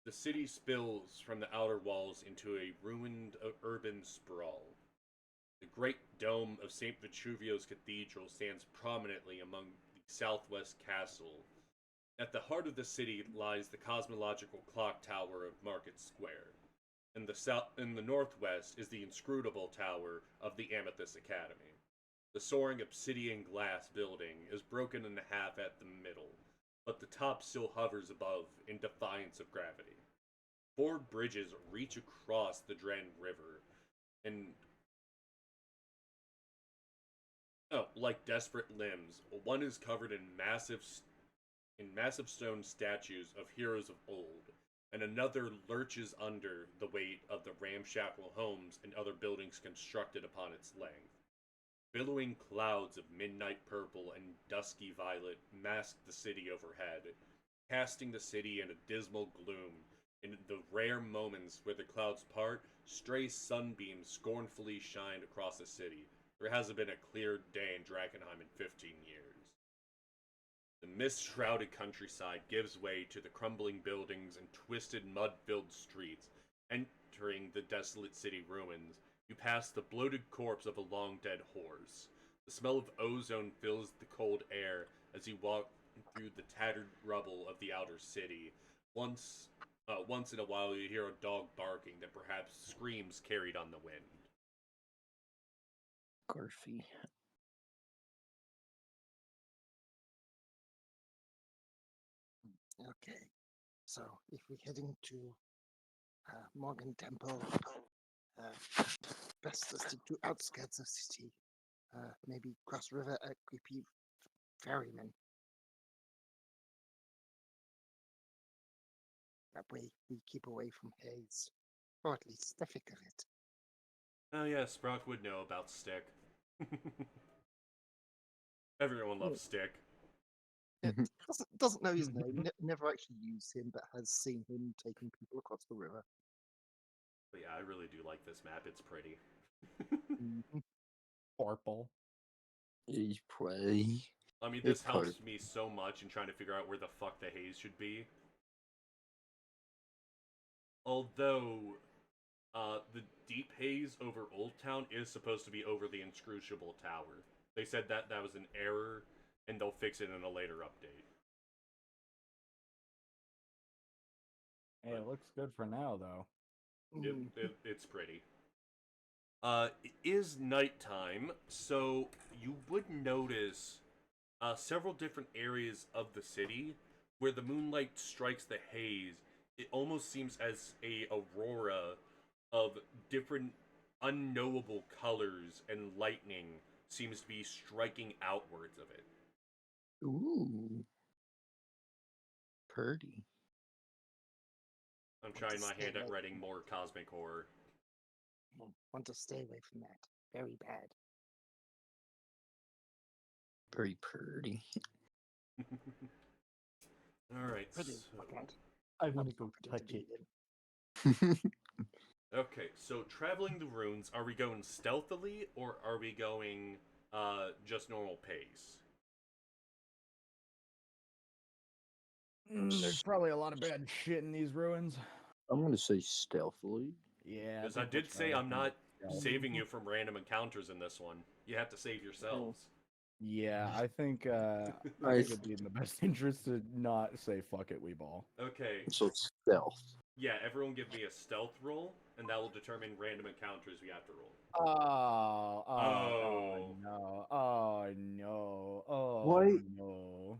The city spills from the outer walls into a ruined urban sprawl. The great dome of St. Vitruvio's Cathedral stands prominently among the southwest castle. At the heart of the city lies the cosmological clock tower of Market Square. In the northwest is the inscrutable tower of the Amethyst Academy. The soaring obsidian glass building is broken in half at the middle, but the top still hovers above in defiance of gravity. 4 bridges reach across the Dren River, and like desperate limbs, one is covered in massive stone statues of heroes of old, and another lurches under the weight of the ramshackle homes and other buildings constructed upon its length. Billowing clouds of midnight purple and dusky violet mask the city overhead, casting the city in a dismal gloom. In the rare moments where the clouds part, stray sunbeams scornfully shine across the city. There hasn't been a clear day in Drakkenheim in 15 years. The mist-shrouded countryside gives way to the crumbling buildings and twisted mud-filled streets. Entering the desolate city ruins, you pass the bloated corpse of a long-dead horse. The smell of ozone fills the cold air as you walk through the tattered rubble of the outer city. Once in a while you hear a dog barking that perhaps screams carried on the wind. Garfy. Okay, so if we're heading to Morgan Temple, best to stick to outskirts of city. Maybe cross river at creepy ferryman. That way we keep away from haze, or at least the thick of it. Oh yes, Brock would know about Stick. Everyone loves Stick. Yeah, doesn't know his name, never actually used him, but has seen him taking people across the river. But yeah, I really do like this map. It's pretty. Mhm. Purple. He's pretty. I mean, It's this helps part- me so much in trying to figure out where the fuck the haze should be. Although, the deep haze over Old Town is supposed to be over the inscrutable tower. They said that that was an error, and they'll fix it in a later update. Hey, it looks good for now, though. It, Mm. it's pretty. It is nighttime, so you would notice several different areas of the city where the moonlight strikes the haze. It almost seems as a aurora of different unknowable colors and lightning seems to be striking outwards of it. Ooh, purdy. I'm Want trying to my stay hand at away writing from more cosmic horror. Want to stay away from that. Very bad. Very purdy. Alright, Pretty so. important. I want want to to go go touch touch it. it. Okay, so traveling the runes, are we going stealthily or are we going just normal pace? There's probably a lot of bad shit in these ruins. I'm gonna say stealthily. Yeah, Because I think we're did say trying I'm to not stealth. saving you from random encounters in this one. You have to save yourselves. Yeah, I think I it'd be in the best interest to not say fuck it, we ball. Okay, So stealth. yeah, everyone give me a stealth roll, and that will determine random encounters we have to roll. Oh Oh. no. Oh no. Oh Why? no.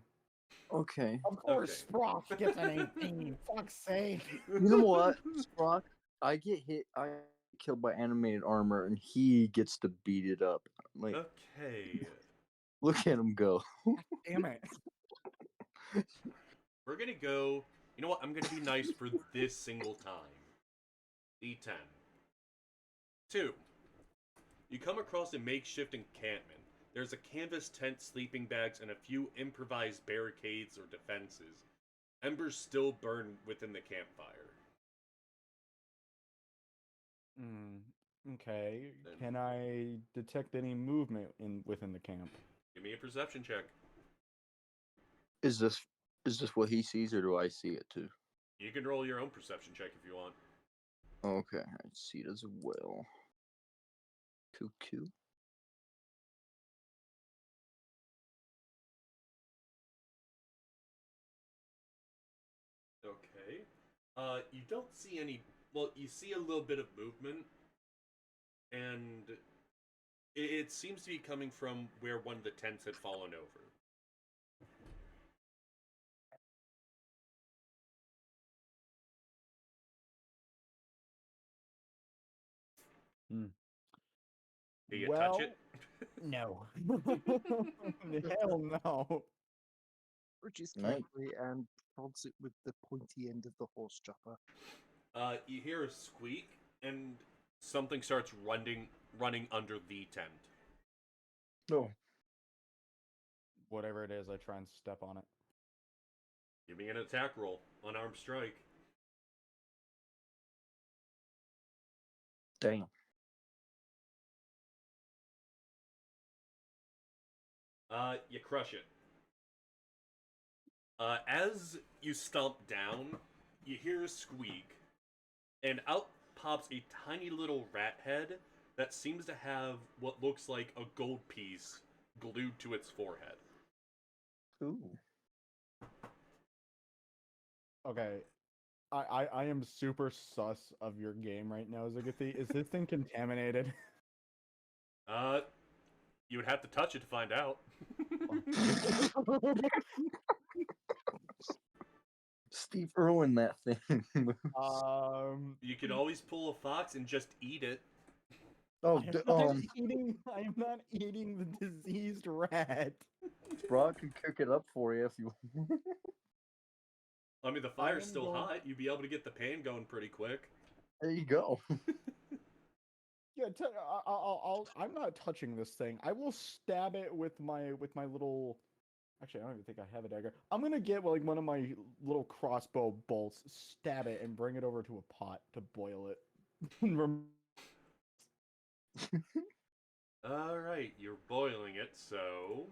Okay. Of course, Sprock gets an 18. Fuck's sake. You know what, Sprock? I get hit. I get killed by animated armor, and he gets to beat it up. Like, Okay. look at him go. Damn it. We're gonna go. You know what? I'm gonna be nice for this single time. D10. 2. You come across a makeshift encampment. There's a canvas tent, sleeping bags, and a few improvised barricades or defenses. Embers still burn within the campfire. Okay. Then Can I detect any movement within the camp? give me a perception check. Is this what he sees, or do I see it too? You can roll your own perception check if you want. Okay, I see it as well. Cuckoo. Okay. You don't see any. Well, you see a little bit of movement, and it seems to be coming from where one of the tents had fallen over. Hmm. Do you Well, touch it? no. Hell no. Bridges Night. carefully and prods it with the pointy end of the horse chopper. You hear a squeak, and something starts running under the tent. No. Whatever it is, I try and step on it. Give me an attack roll. Unarmed strike. Damn. You crush it. As you stomp down, you hear a squeak, and out pops a tiny little rat head that seems to have what looks like a gold piece glued to its forehead. Ooh. Okay. I am super sus of your game right now, Zigathy. Is this thing contaminated? You would have to touch it to find out. Steve Irwin, that thing. You could always pull a fox and just eat it. Oh, I am not eating the diseased rat. Brock can cook it up for you if you. I mean, the I fire's am still going- hot. You'd be able to get the pan going pretty quick. There you go. Yeah, I'm not touching this thing. I will stab it with my little. Actually, I don't even think I have a dagger. I'm gonna get like one of my little crossbow bolts, stab it, and bring it over to a pot to boil it. All right, you're boiling it, so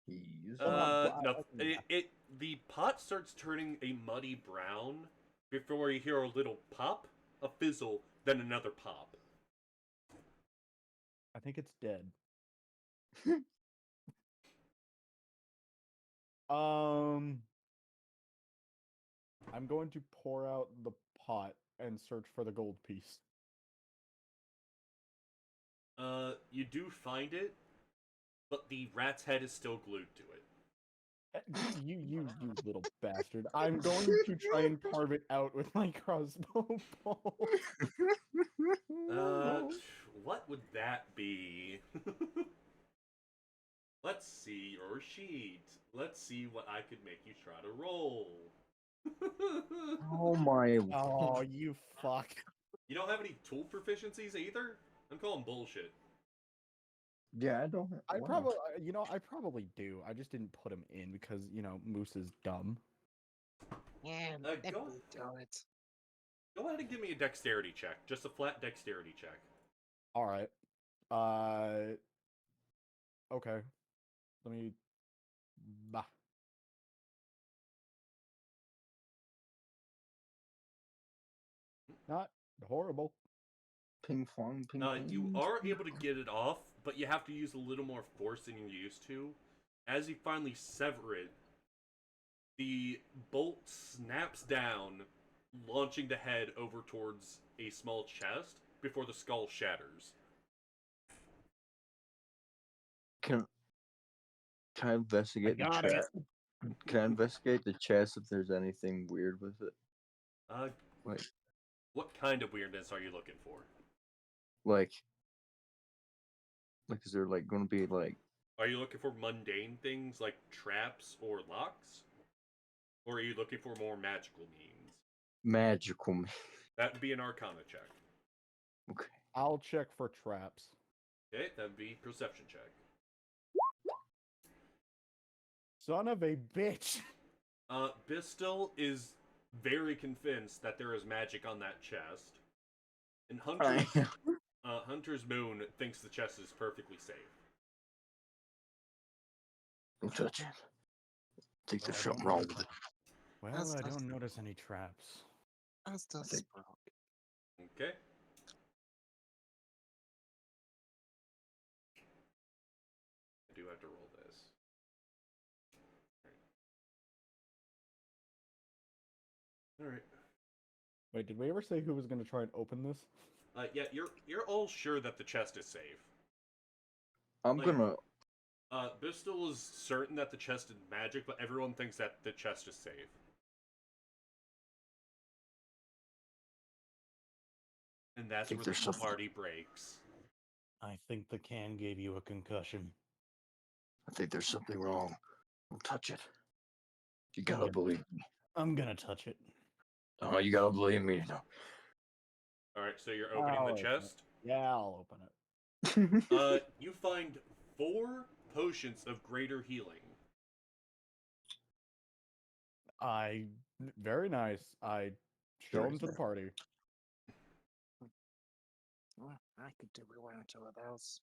He's. no, the pot starts turning a muddy brown before you hear a little pop, a fizzle, then another pop. I think it's dead. I'm going to pour out the pot and search for the gold piece. You do find it, but the rat's head is still glued to it. You little bastard. I'm going to try and carve it out with my crossbow bolt. What would that be? Let's see your sheet. Let's see what I could make you try to roll. Oh my. Oh, you fuck. You don't have any tool proficiencies either? I'm calling bullshit. Yeah, I don't. I wow. probably, I probably do. I just didn't put him in because, Moose is dumb. Yeah, go- let me do it. Go ahead and give me a dexterity check. Just a flat dexterity check. All right. Okay. Let me. Bah. Not horrible. Ping pong, ping pong. You are able to get it off, but you have to use a little more force than you're used to. As you finally sever it, the bolt snaps down, launching the head over towards a small chest before the skull shatters. Can I investigate the got it. chest? Can I investigate the chest if there's anything weird with it? Like, what kind of weirdness are you looking for? Like, is there going to be Are you looking for mundane things like traps or locks? Or are you looking for more magical means? magical? That would be an Arcana check. Okay. I'll check for traps. Okay, that would be perception check. Son of a bitch. Bistil is very convinced that there is magic on that chest. And Hunter's Moon thinks the chest is perfectly safe. Don't touch it. I think there's I something don't wrong notice- with it. Well, That's- I that's- don't notice any traps. As does think- Sprout. Okay. I do have to roll this. Alright. Wait, did we ever say who was going to try and open this? Yeah, you're all sure that the chest is safe. I'm Like- gonna. Bistil is certain that the chest is magic, but everyone thinks that the chest is safe. And that's Think where there's the something- party breaks. I think the can gave you a concussion. I think there's something wrong. Don't touch it. You I'm gotta gonna- believe me. I'm gonna touch it. Oh, you gotta believe me. No. Alright, so you're opening I'll the open it. chest. Yeah, I'll open it. You find 4 potions of greater healing. Very nice. I show Very them to the nice. party. Well, I could do with 1 or 2 of those.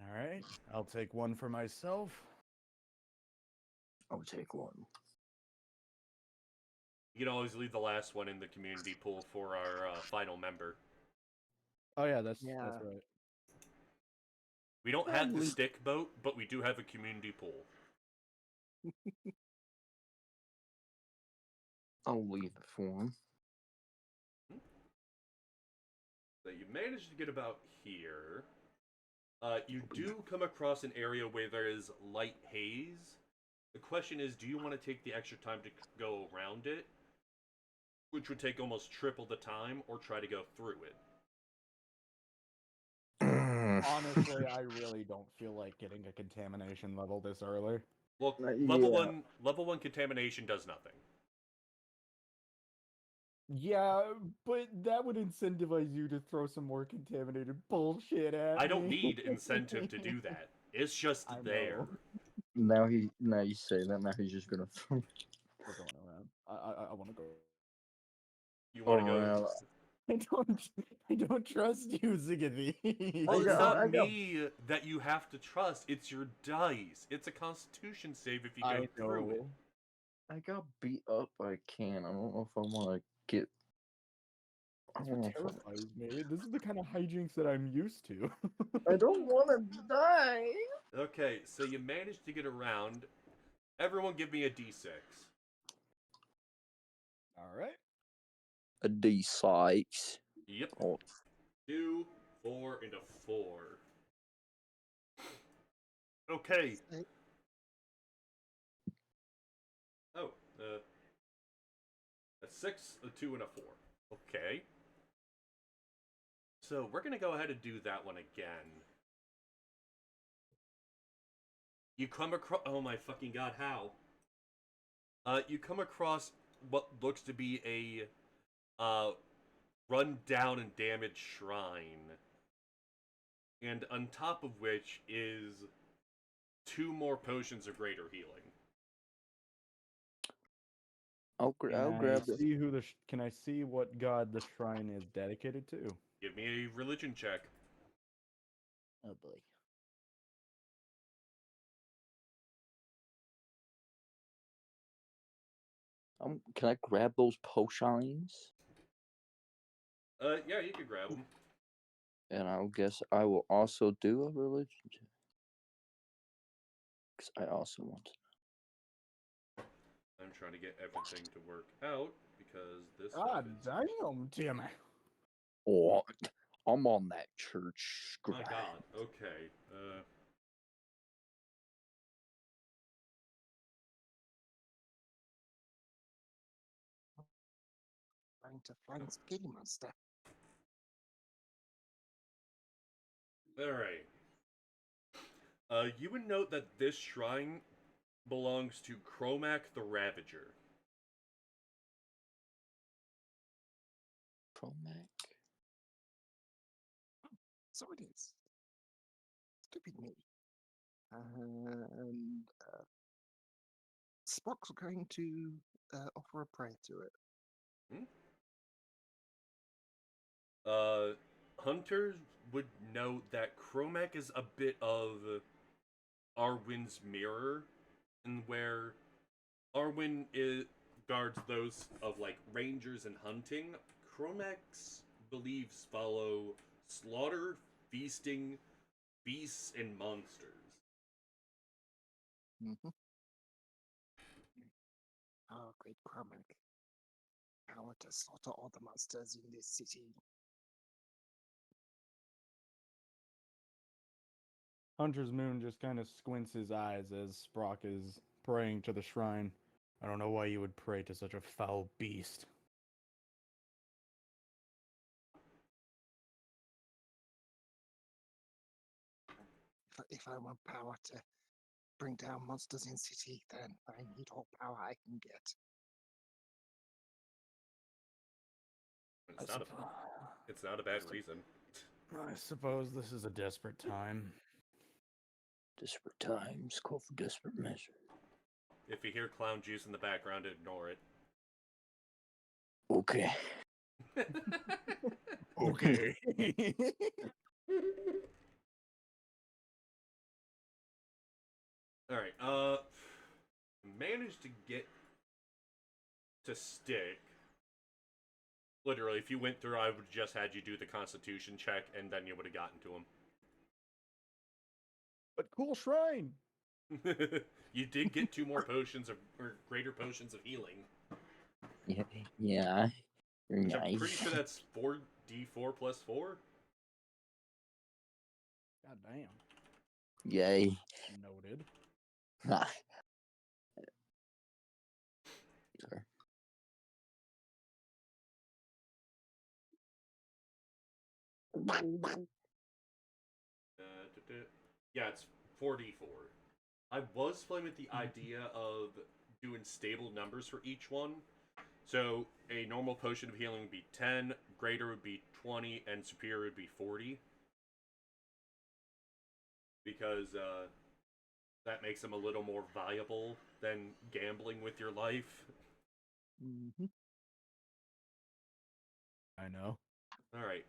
All right, I'll take one for myself. I'll take one. You can always leave the last one in the community pool for our final member. Oh yeah, that's Yeah. right. We don't have the Probably- stick boat, but we do have a community pool. I'll leave it for him. So you managed to get about here. You do come across an area where there is light haze. The question is, do you want to take the extra time to go around it, which would take almost triple the time, or try to go through it? Honestly, I really don't feel like getting a contamination level this early. Well, Yeah. level 1 contamination does nothing. Yeah, but that would incentivize you to throw some more contaminated bullshit at I don't me. need incentive to do that. It's just I there. know. Now you say that. Now he's just gonna. We're going around. I want to go. You want to go? around. I don't trust you, Ziggy. Well, it's got- not I got- me that you have to trust. It's your dice. It's a Constitution save if you go I through it. know. I got beat up by Can. I don't know if I want to get. I That's don't know what if I- terrifies me. This is the kind of hijinks that I'm used to. I don't want to die. Okay, so you managed to get around. Everyone give me a d6. All right. a D6. Yep. Oh, 2, 4, and a 4. Okay. Say, Oh, a 6, a 2, and a 4. Okay. So we're gonna go ahead and do that one again. You come across. Oh my fucking god! How? You come across what looks to be a run down and damaged shrine, and on top of which is 2 more potions of greater healing. I'll Can I grab it. see who the can I see what god the shrine is dedicated to? Give me a religion check. Oh boy. Can I grab those potions? Yeah, you can grab them. And I'll guess I will also do a religion check. Because I also want to. I'm trying to get everything to work out because this God stuff is... damn, Timmy. Oh, I'm on that church My grind. god, okay. Trying to find Skinny Monster. Alright. You would note that this shrine belongs to Cromac the Ravager. Chromac. So it is. Stupid me. and Spock's going to offer a prayer to it. Hunters would note that Cromac is a bit of Arwen's mirror, and where Arwen guards those of like rangers and hunting, Cromac's beliefs follow slaughter, feasting, beasts, and monsters. Mm-hmm. Oh, great Cormac. Power to slaughter all the monsters in this city. Hunter's Moon just kind of squints his eyes as Sprock is praying to the shrine. I don't know why you would pray to such a foul beast. If I want power to bring down monsters in city, then I need all power I can get. It's not a bad reason. I suppose this is a desperate time. Desperate times call for desperate measures. If you hear clown juice in the background, ignore it. Okay. Okay. Alright, managed to get to stick. Literally, if you went through, I would just had you do the constitution check, and then you would have gotten to But cool shrine. him. You did get 2 more potions or greater potions of healing. Yeah. You're Which I'm nice. pretty sure that's 4d4 plus 4. God damn. Yay. Noted. Ha. Sorry. Yeah, it's 4d4. I was playing with the idea of doing stable numbers for each one. So a normal potion of healing would be 10, greater would be 20, and superior would be 40. Because that makes them a little more viable than gambling with your life. Mm-hmm. I know. Alright.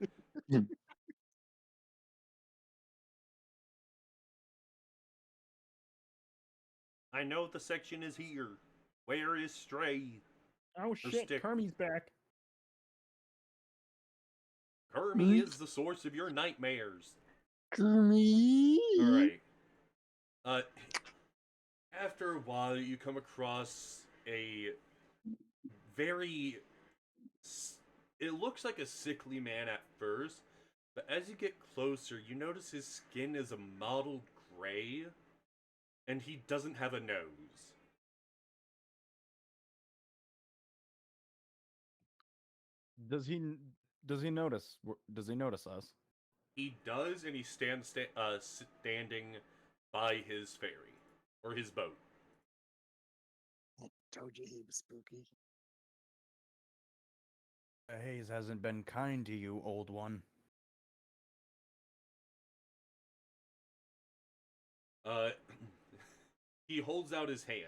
I know the section is here. Where is Stray? Oh shit, stick. Kermie's back. Hermie is the source of your nightmares. Kermit. Alright. After a while, you come across a very it looks like a sickly man at first, but as you get closer, you notice his skin is a mottled gray, and he doesn't have a nose. Does he does he notice does he notice us? He does, and he stands standing by his ferry or his boat. I told you he was spooky. The haze hasn't been kind to you, old one. Uh, he holds out his hand.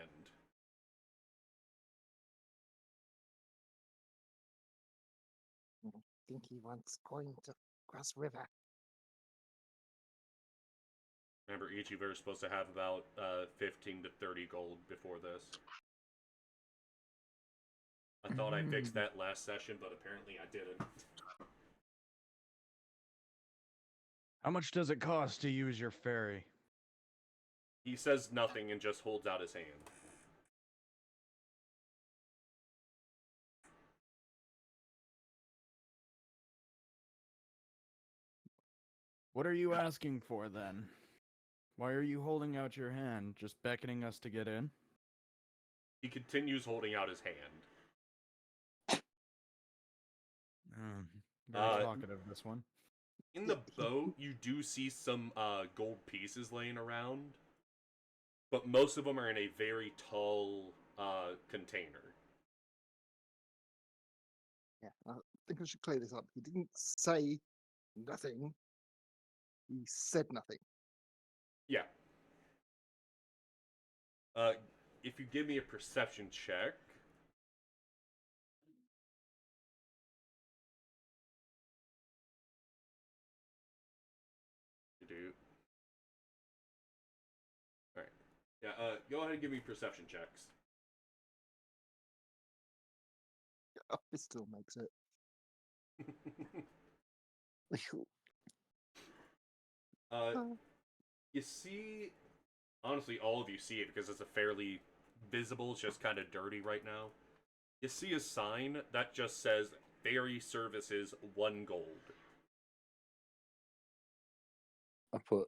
I think he wants going to cross river. Remember, each of you are supposed to have about 15 to 30 gold before this. I thought I fixed that last session, but apparently I didn't. How much does it cost to use your ferry? He says nothing and just holds out his hand. What are you asking for then? Why are you holding out your hand? Just beckoning us to get in? He continues holding out his hand. Very talkative, this one. In the boat, you do see some gold pieces laying around, but most of them are in a very tall container. Yeah, I think I should clear this up. He didn't say nothing. He said nothing. Yeah. If you give me a perception check. You do. Alright. Yeah, go ahead and give me perception checks. Oh, it still makes it. You see, honestly, all of you see it because it's a fairly visible, it's just kind of dirty right now. You see a sign that just says ferry services 1 gold. I put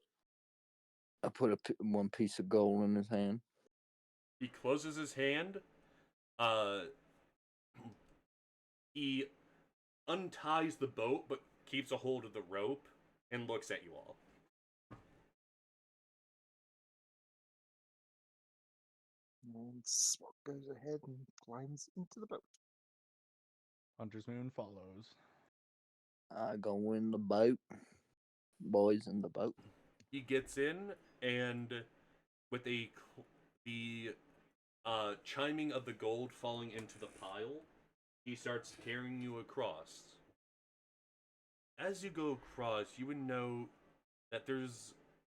one piece of gold in his hand. He closes his hand. He unties the boat, but keeps a hold of the rope and looks at you all. And Swat goes ahead and climbs into the boat. Hunter's Moon follows. I go in the boat. Boys in the boat. He gets in, and with the chiming of the gold falling into the pile, he starts carrying you across. As you go across, you would know that there's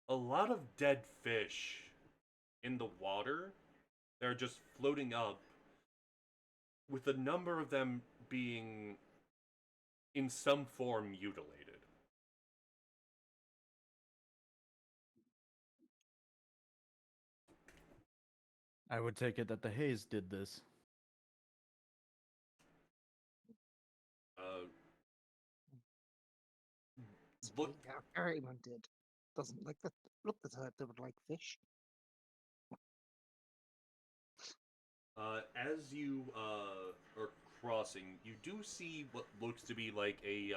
a lot of dead fish in the water. They're just floating up, with a number of them being in some form mutilated. I would take it that the haze did this. Look, Our ferryman did. Doesn't like the look the type that would like fish. as you are crossing, you do see what looks to be like a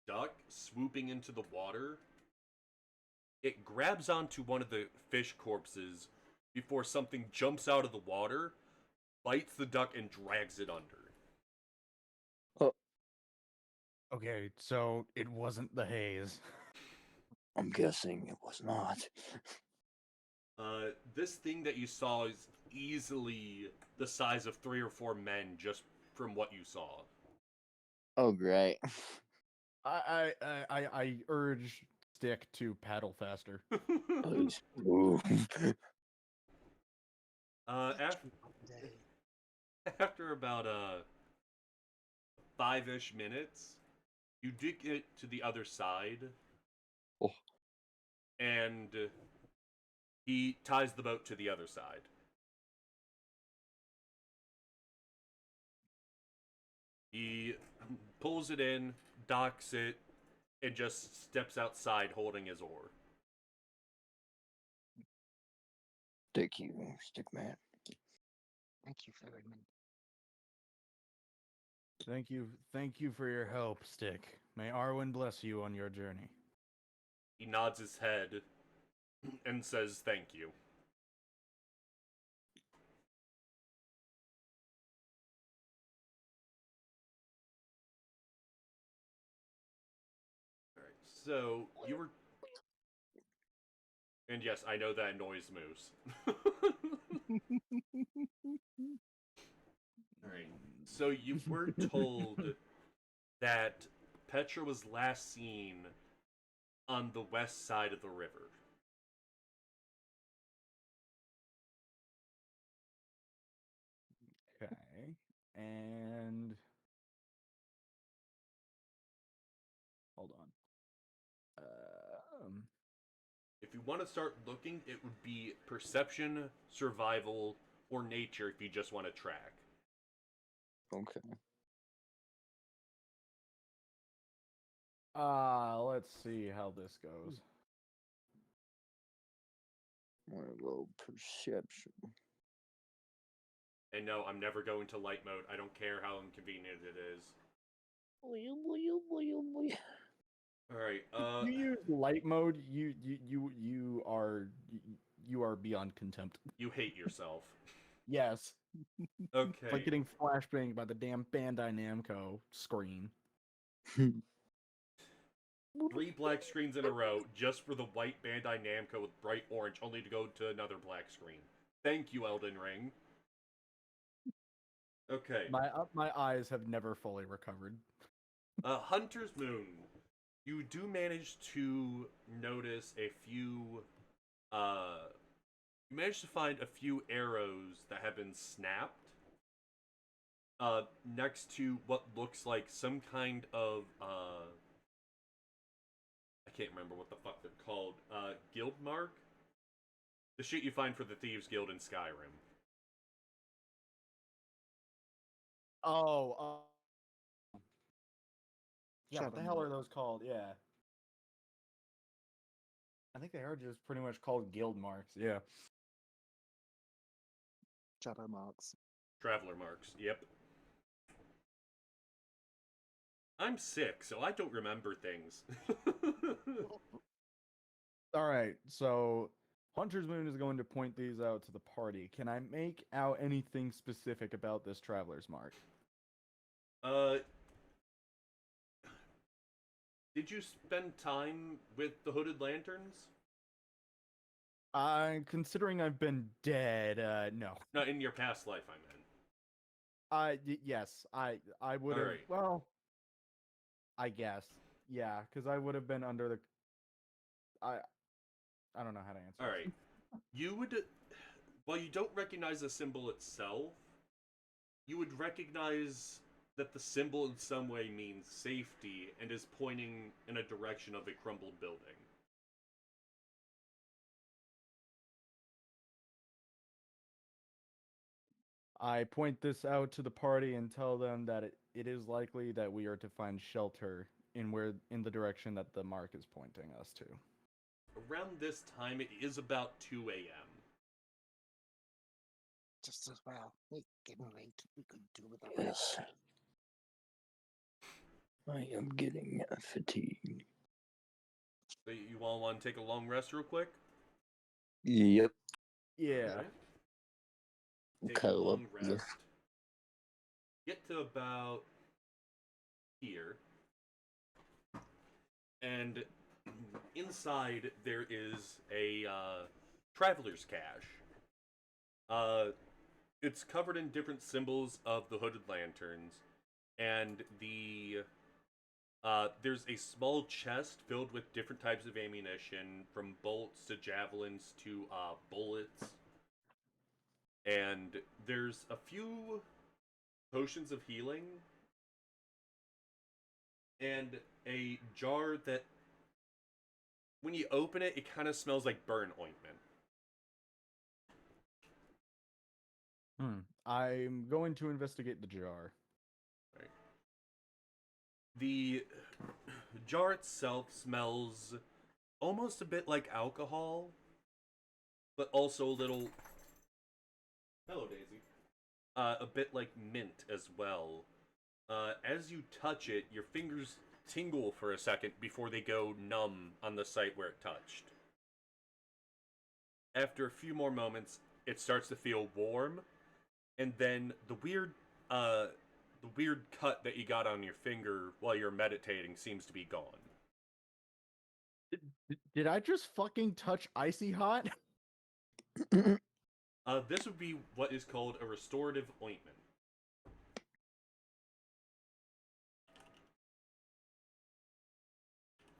duck swooping into the water. It grabs onto one of the fish corpses before something jumps out of the water, bites the duck, and drags it under. Okay, so it wasn't the haze. I'm guessing it was not. This thing that you saw is easily the size of 3 or 4 men just from what you saw. Oh, great. I urge Stick to paddle faster. Ooh. After about 5-ish minutes, you did get to the other side. Oh. And he ties the boat to the other side. He pulls it in, docks it, and just steps outside holding his oar. Thank you, Stickman. Thank you, Ferryman. Thank you for your help, Stick. May Arwen bless you on your journey. He nods his head and says thank you. Alright, so you were... And yes, I know that annoys Moose. Alright, so you were told that Petra was last seen on the west side of the river. Okay. And hold on. If you want to start looking, it would be perception, survival, or nature if you just want to track. Okay. Let's see how this goes. My low perception. And no, I'm never going to light mode. I don't care how inconvenient it is. Alright, If you use light mode, you are beyond contempt. you hate yourself. Yes. Okay. It's like getting flashbanged by the damn Bandai Namco screen. 3 black screens in a row just for the white Bandai Namco with bright orange, only to go to another black screen. Thank you, Elden Ring. Okay. My eyes have never fully recovered. Hunter's Moon. You do manage to notice a few, you manage to find a few arrows that have been snapped, next to what looks like some kind of, I can't remember what the fuck they're called, guild mark? The shit you find for the Thieves Guild in Skyrim. Oh, yeah, what the Shadow hell are mark. those called? Yeah. I think they are just pretty much called guild marks. Yeah. Shadow marks. Traveler marks, yep. I'm sick, so I don't remember things. All right. So Hunter's Moon is going to point these out to the party. Can I make out anything specific about this traveler's mark? Did you spend time with the Hooded Lanterns? Considering I've been dead, no. No, in your past life, I meant. Yes, I would have. Alright. Well, I guess, yeah, because I would have been under the. I don't know how to answer. Alright. You would. While you don't recognize the symbol itself, you would recognize that the symbol in some way means safety and is pointing in a direction of a crumbled building. I point this out to the party and tell them that it is likely that we are to find shelter in the direction that the mark is pointing us to. Around this time, it is about 2 a.m. Just as well. It's getting late. We could do with a Yes. I am getting fatigued. So you all want to take a long rest real quick? Yep. Yeah. Alright. Take a Cuddle up. long rest. Get to about here. And inside there is a traveler's cache. It's covered in different symbols of the Hooded Lanterns, and there's a small chest filled with different types of ammunition, from bolts to javelins to bullets. And there's a few potions of healing and a jar that, when you open it, it kind of smells like burn ointment. I'm going to investigate the jar. The jar itself smells almost a bit like alcohol, but also a little. Hello, Daisy. A bit like mint as well. As you touch it, your fingers tingle for a second before they go numb on the site where it touched. After a few more moments, it starts to feel warm, and then the weird cut that you got on your finger while you're meditating seems to be gone. Did I just fucking touch icy hot? This would be what is called a restorative ointment.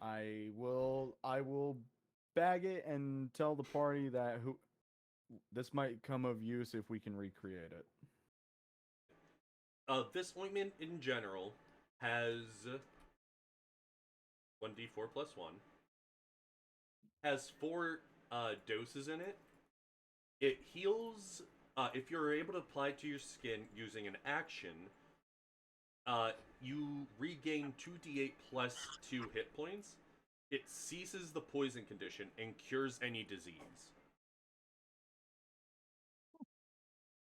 I will bag it and tell the party that this might come of use if we can recreate it. This ointment in general has 1d4 plus 1. Has 4 doses in it. It heals, if you're able to apply it to your skin using an action, you regain 2d8 plus 2 hit points. It ceases the poison condition and cures any disease.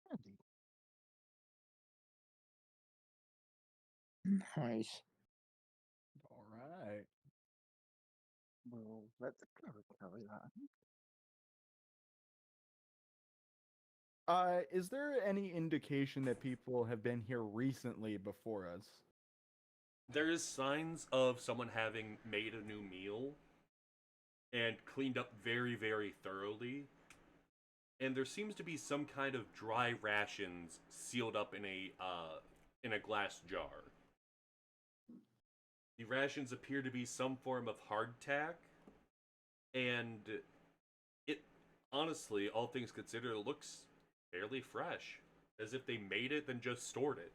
Handy. Nice. All right. We'll let the cleric carry that. Is there any indication that people have been here recently before us? There is signs of someone having made a new meal and cleaned up very, very thoroughly. And there seems to be some kind of dry rations sealed up in a glass jar. The rations appear to be some form of hardtack, and it honestly, all things considered, looks fairly fresh, as if they made it then just stored it.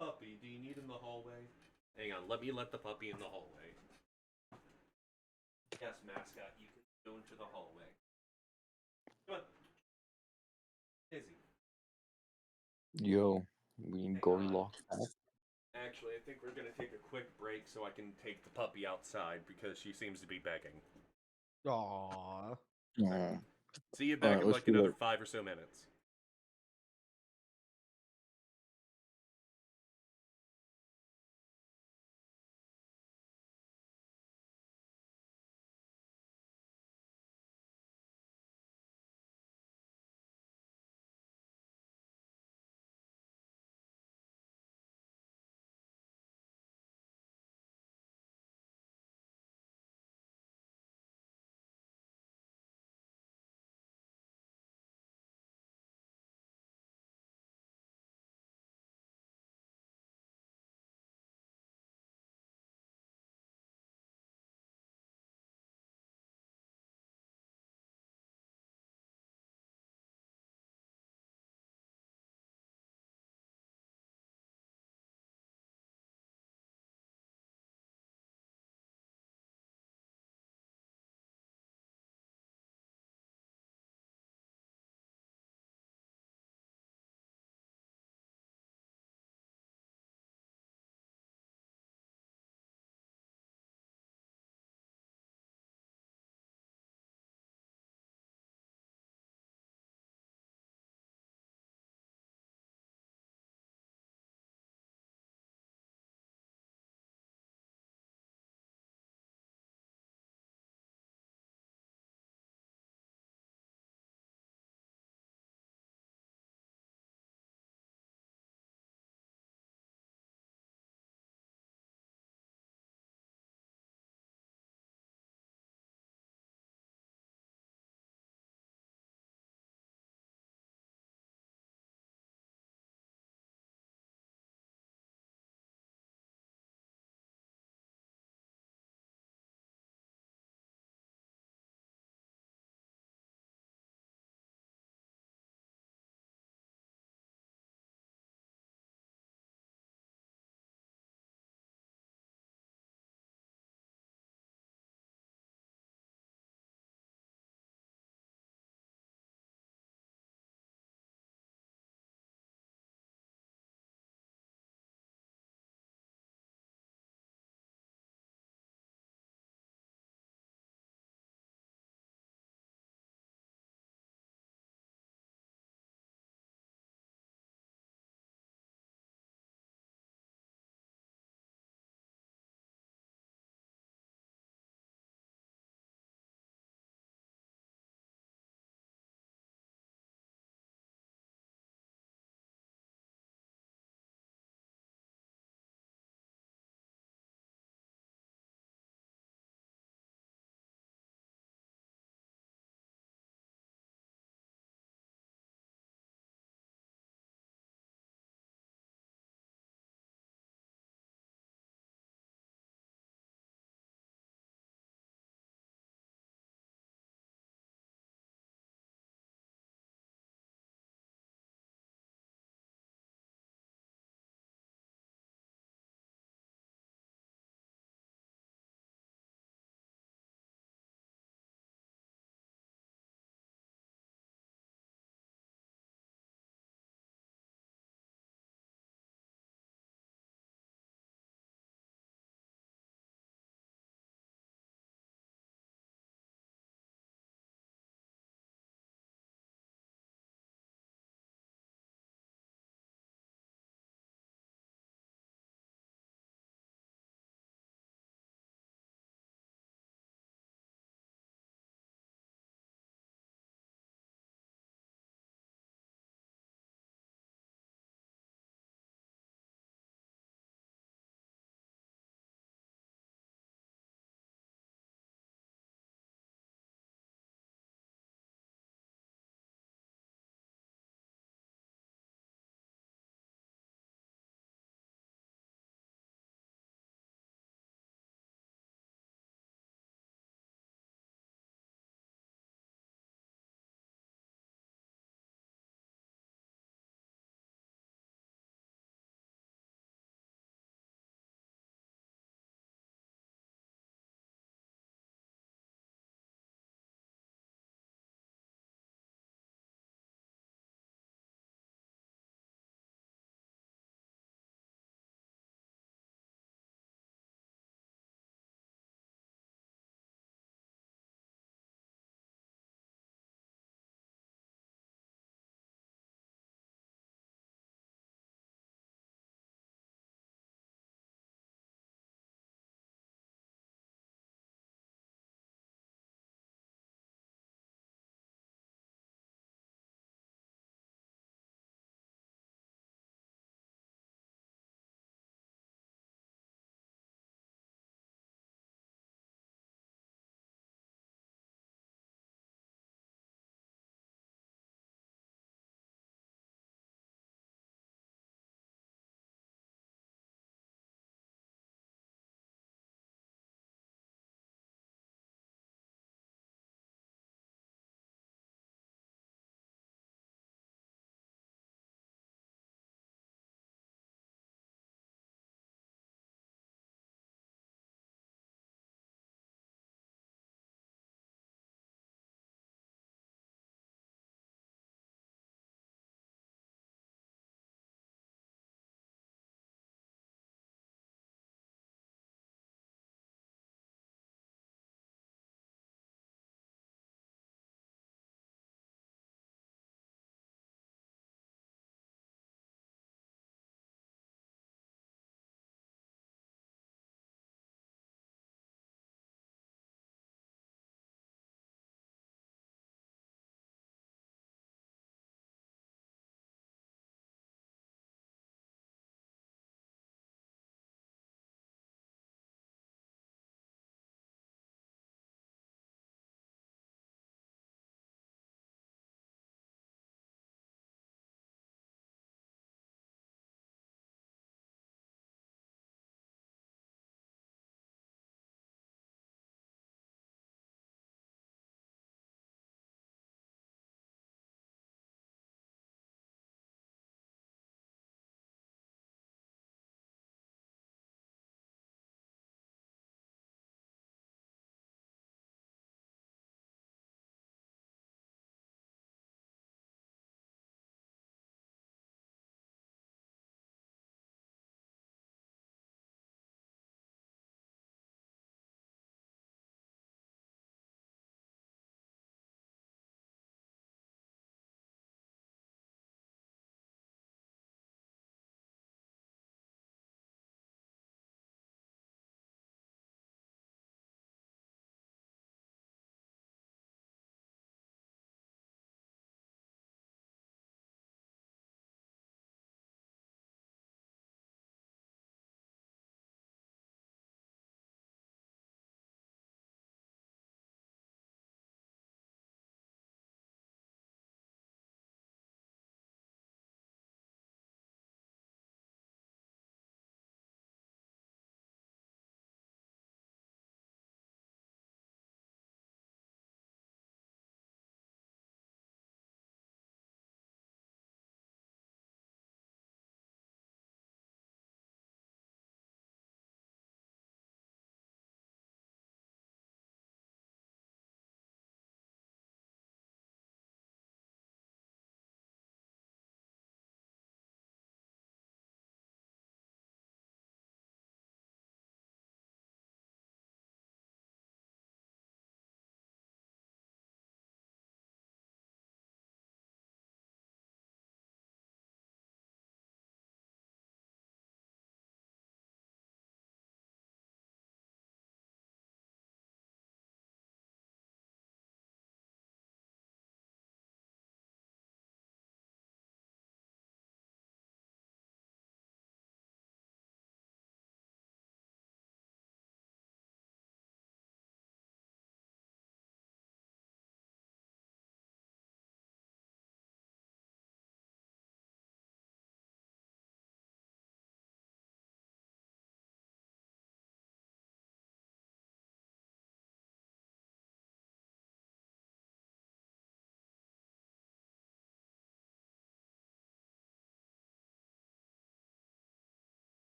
Puppy, do you need in the hallway? Hang on, let me let the puppy in the hallway. Yes, mascot, you can go into the hallway. Come on. Izzy. Yo, we can Hang go on. lock up. Actually, I think we're gonna take a quick break so I can take the puppy outside because she seems to be begging. Aww. Oh. See you back Alright, in let's like do another it. 5 or so minutes.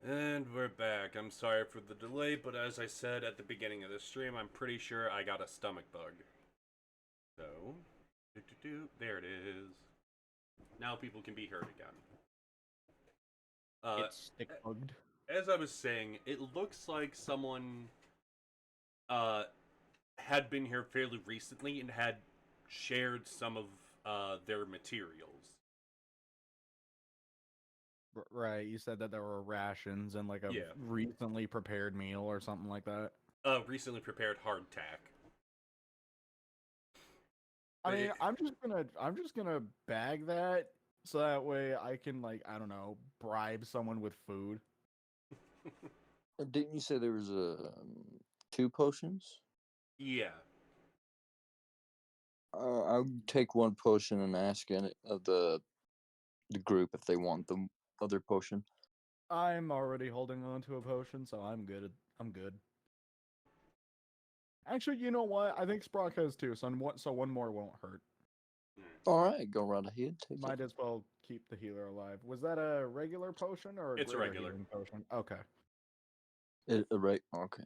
And we're back. I'm sorry for the delay, but as I said at the beginning of the stream, I'm pretty sure I got a stomach bug. So, there it is. Now people can be heard again. It's stick bugged. As I was saying, it looks like someone had been here fairly recently and had shared some of their materials. Right, you said that there were rations and like a Yeah. recently prepared meal or something like that. Recently prepared hardtack. I mean, I'm just gonna bag that so that way I can, like, I don't know, bribe someone with food. Didn't you say there was 2 potions? Yeah. I'll take 1 potion and ask any of the group if they want the other potion. I'm already holding on to a potion, so I'm good. I'm good. Actually, you know what? I think Sprock has 2, so one more won't hurt. All right, go right ahead. Take Might it. as well keep the healer alive. Was that a regular potion or a It's a greater regular. healing potion? Okay. Right. Okay.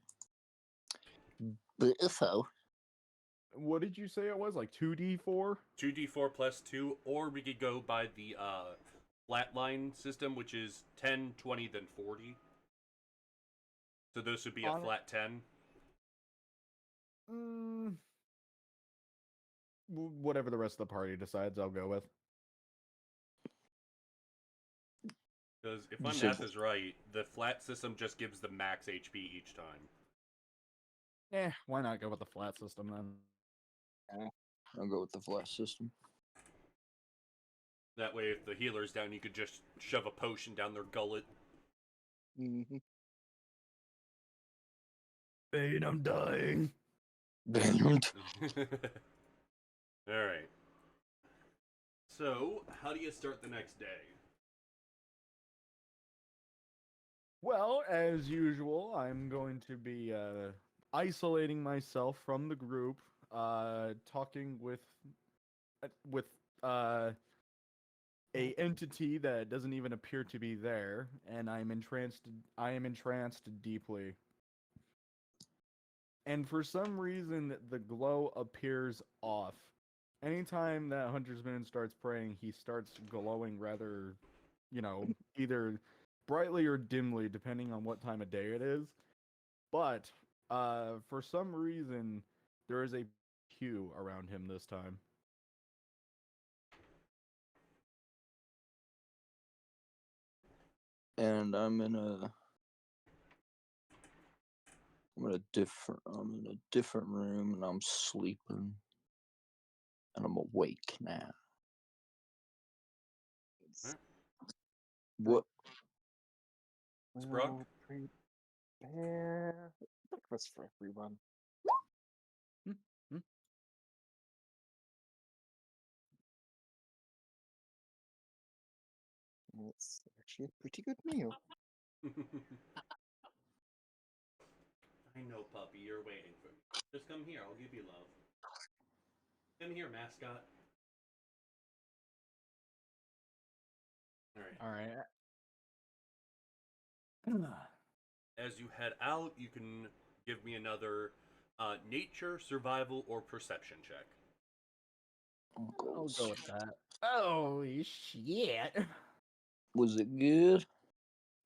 So, What did you say it was? Like 2d4? 2d4 plus 2, or we could go by the flatline system, which is 10, 20, then 40. So those would be a flat 10. Whatever the rest of the party decides, I'll go with. Because if You my said- math is right, the flat system just gives the max HP each time. Why not go with the flat system then? I'll go with the flash system. That way, if the healer's down, you could just shove a potion down their gullet. Mm-hmm. Bane, I'm dying. Damned. Alright. So, how do you start the next day? Well, as usual, I'm going to be isolating myself from the group, talking with a entity that doesn't even appear to be there, and I am entranced deeply. And for some reason, the glow appears off. Anytime that Hunter's Moon starts praying, he starts glowing rather, either brightly or dimly, depending on what time of day it is. But for some reason, there is a hue around him this time. And I'm in a different room, and I'm sleeping, and I'm awake now. It's What? Sprung? well, prepare breakfast for everyone. It's actually a pretty good meal. I know, puppy, you're waiting for me. Just come here, I'll give you love. Come here, mascot. Alright. As you head out, you can give me another nature, survival, or perception check. I'll go with that. Oh, shit. Was it good?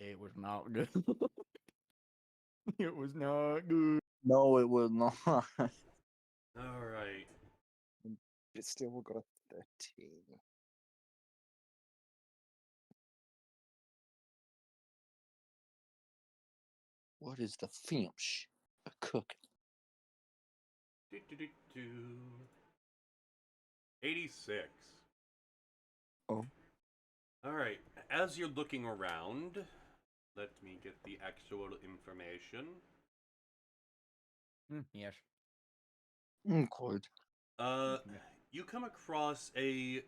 It was not good. It was not good. No, it was not. Alright. But still got a 13. What is the finch a cooking? 86. Oh. Alright, as you're looking around, let me get the actual information. Yes. Quite. You come across a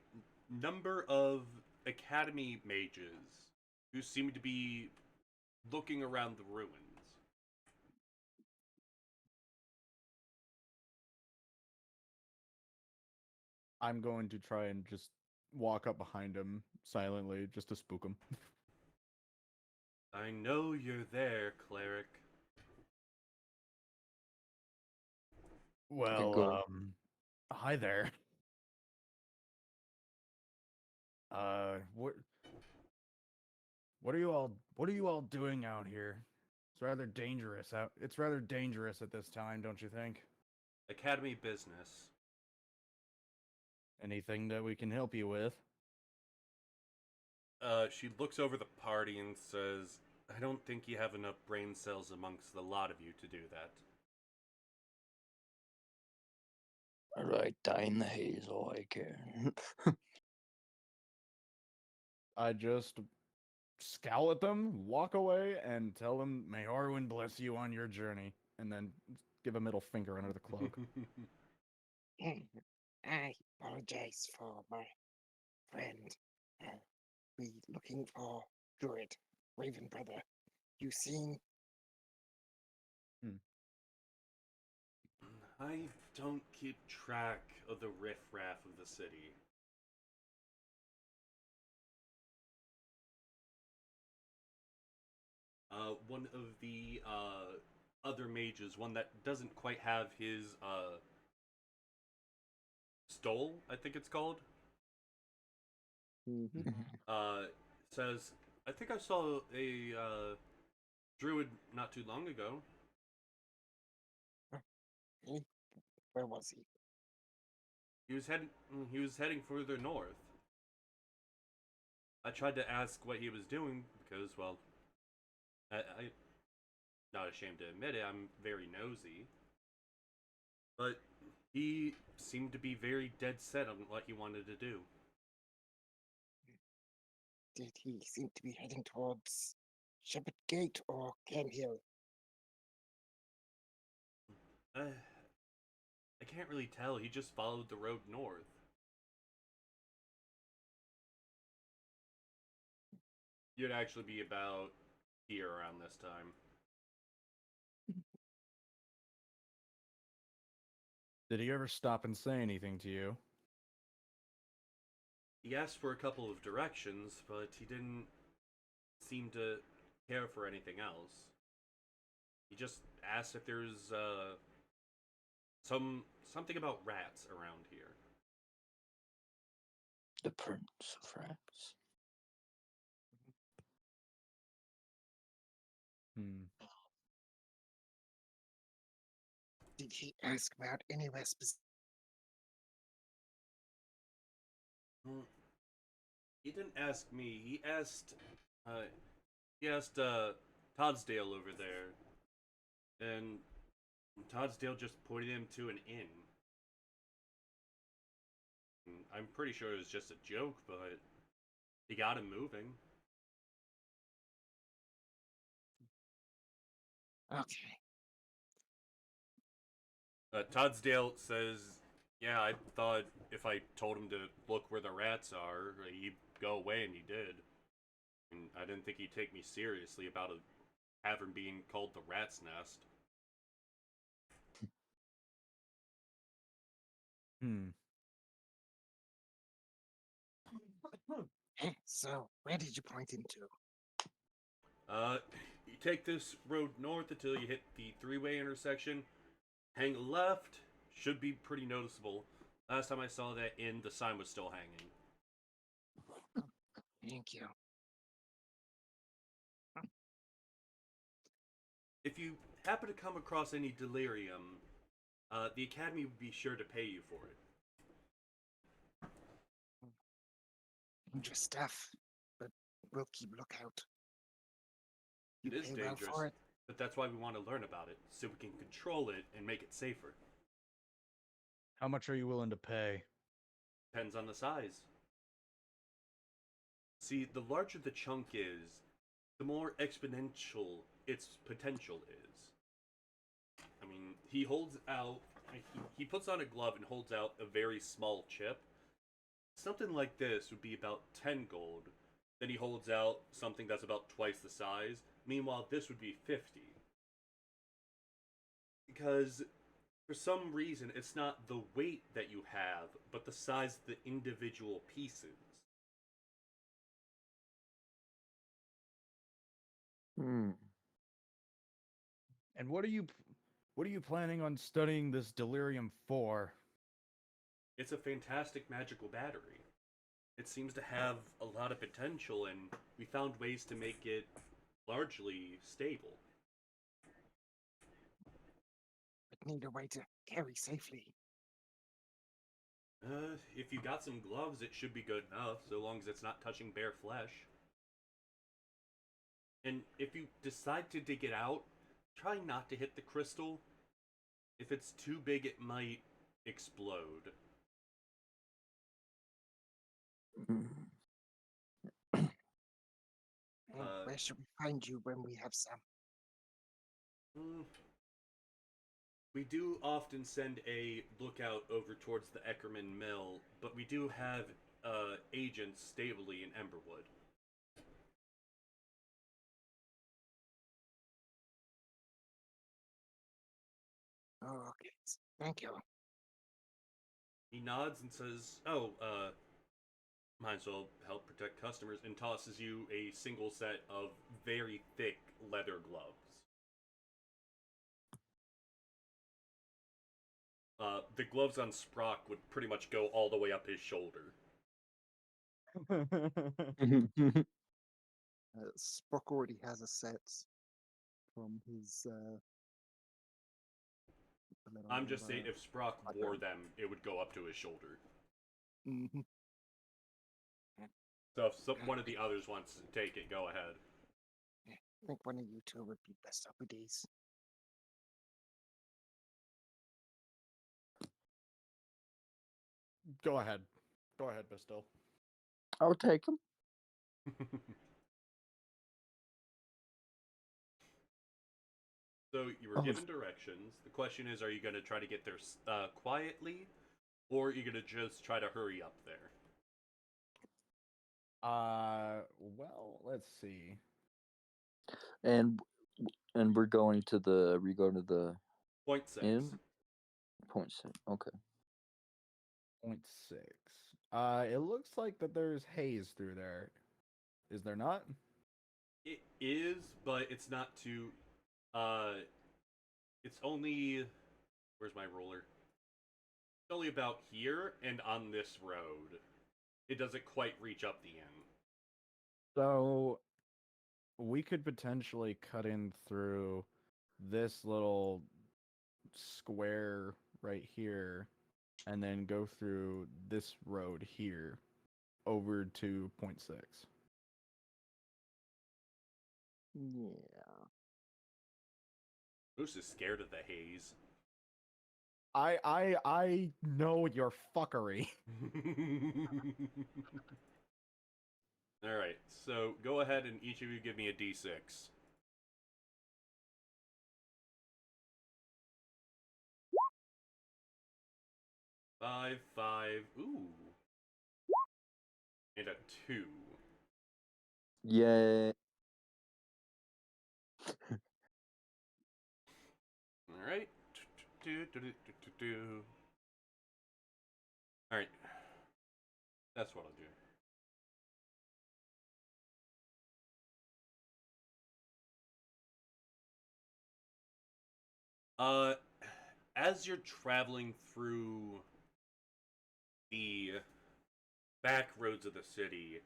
number of academy mages who seem to be looking around the ruins. I'm going to try and just walk up behind him silently just to spook him. I know you're there, cleric. Well, go. hi there. What are you all doing out here? It's rather dangerous at this time, don't you think? Academy business. Anything that we can help you with? She looks over the party and says, I don't think you have enough brain cells amongst the lot of you to do that. Alright, die in the haze, all I care. I just scowl at them, walk away, and tell them, "May Arwen bless you on your journey," and then give a middle finger under the cloak. I apologize for my friend. We looking for Druid, Raven Brother. You seen? I don't keep track of the riffraff of the city. One of the other mages, one that doesn't quite have his stole, I think it's called, Mhm. says, I think I saw a druid not too long ago. Where was he? He was heading. He was heading further north. I tried to ask what he was doing because, well, I not ashamed to admit it. I'm very nosy, but he seemed to be very dead set on what he wanted to do. Did he seem to be heading towards Shepherd Gate or Cam Hill? I can't really tell. He just followed the road north. You'd actually be about here around this time. Did he ever stop and say anything to you? He asked for a couple of directions, but he didn't seem to care for anything else. He just asked if there's something about rats around here. The Prince of Rats. Did he ask about anywhere specific? Hmm. He didn't ask me. Uh, he asked Todsdale over there, and Todsdale just pointed him to an inn. I'm pretty sure it was just a joke, but he got him moving. Okay. Todsdale says, "Yeah, I thought if I told him to look where the rats are, he'd go away, and he did. And I didn't think he'd take me seriously about a tavern being called the Rat's Nest." Hmm. So, where did you point him to? You take this road north until you hit the three-way intersection. Hang left, should be pretty noticeable. Last time I saw that inn, the sign was still hanging. Thank you. If you happen to come across any delirium, the Academy would be sure to pay you for it. Dangerous stuff, but we'll keep lookout. You It is pay well dangerous, for it. but that's why we want to learn about it, so we can control it and make it safer. How much are you willing to pay? Depends on the size. See, the larger the chunk is, the more exponential its potential is. I mean, he holds out, he puts on a glove and holds out a very small chip. Something like this would be about 10 gold. Then he holds out something that's about twice the size. Meanwhile, this would be 50. Because for some reason, it's not the weight that you have, but the size of the individual pieces. Hmm. And what are you planning on studying this delirium for? It's a fantastic magical battery. It seems to have a lot of potential, and we found ways to make it largely stable. But need a way to carry safely. If you got some gloves, it should be good enough, so long as it's not touching bare flesh. And if you decide to dig it out, try not to hit the crystal. If it's too big, it might explode. Hmm. And Uh, where should we find you when we have some? mm, we do often send a lookout over towards the Eckerman Mill, but we do have agents stably in Emberwood. Oh, okay. Thank you. He nods and says, "Oh, might as well help protect customers," and tosses you a single set of very thick leather gloves. The gloves on Sprock would pretty much go all the way up his shoulder. Spock already has a set from his. I'm just saying, if Sprock wore background. them, it would go up to his shoulder. Mhm. So if one of the others wants to take it, go ahead. I think one of you two would be best up with these. Go ahead. Go ahead, Bistill. I'll take them. So you were Oh, given directions. The question is, are you going to try to get there quietly, or are you going to just try to hurry up there? Well, let's see. and and we're going to the Point 6. inn. Point six. Okay. 0.6. It looks like that there's haze through there. Is there not? It is, but it's not too. It's only. Where's my roller? It's only about here and on this road. It doesn't quite reach up the end. So we could potentially cut in through this little square right here and then go through this road here over to 0.6. Yeah. Moose is scared of the haze. I know your fuckery. Alright, so go ahead and each of you give me a d6. 5, 5, ooh. And a 2. Yeah. Alright. Alright. That's what I'll do. As you're traveling through the back roads of the city,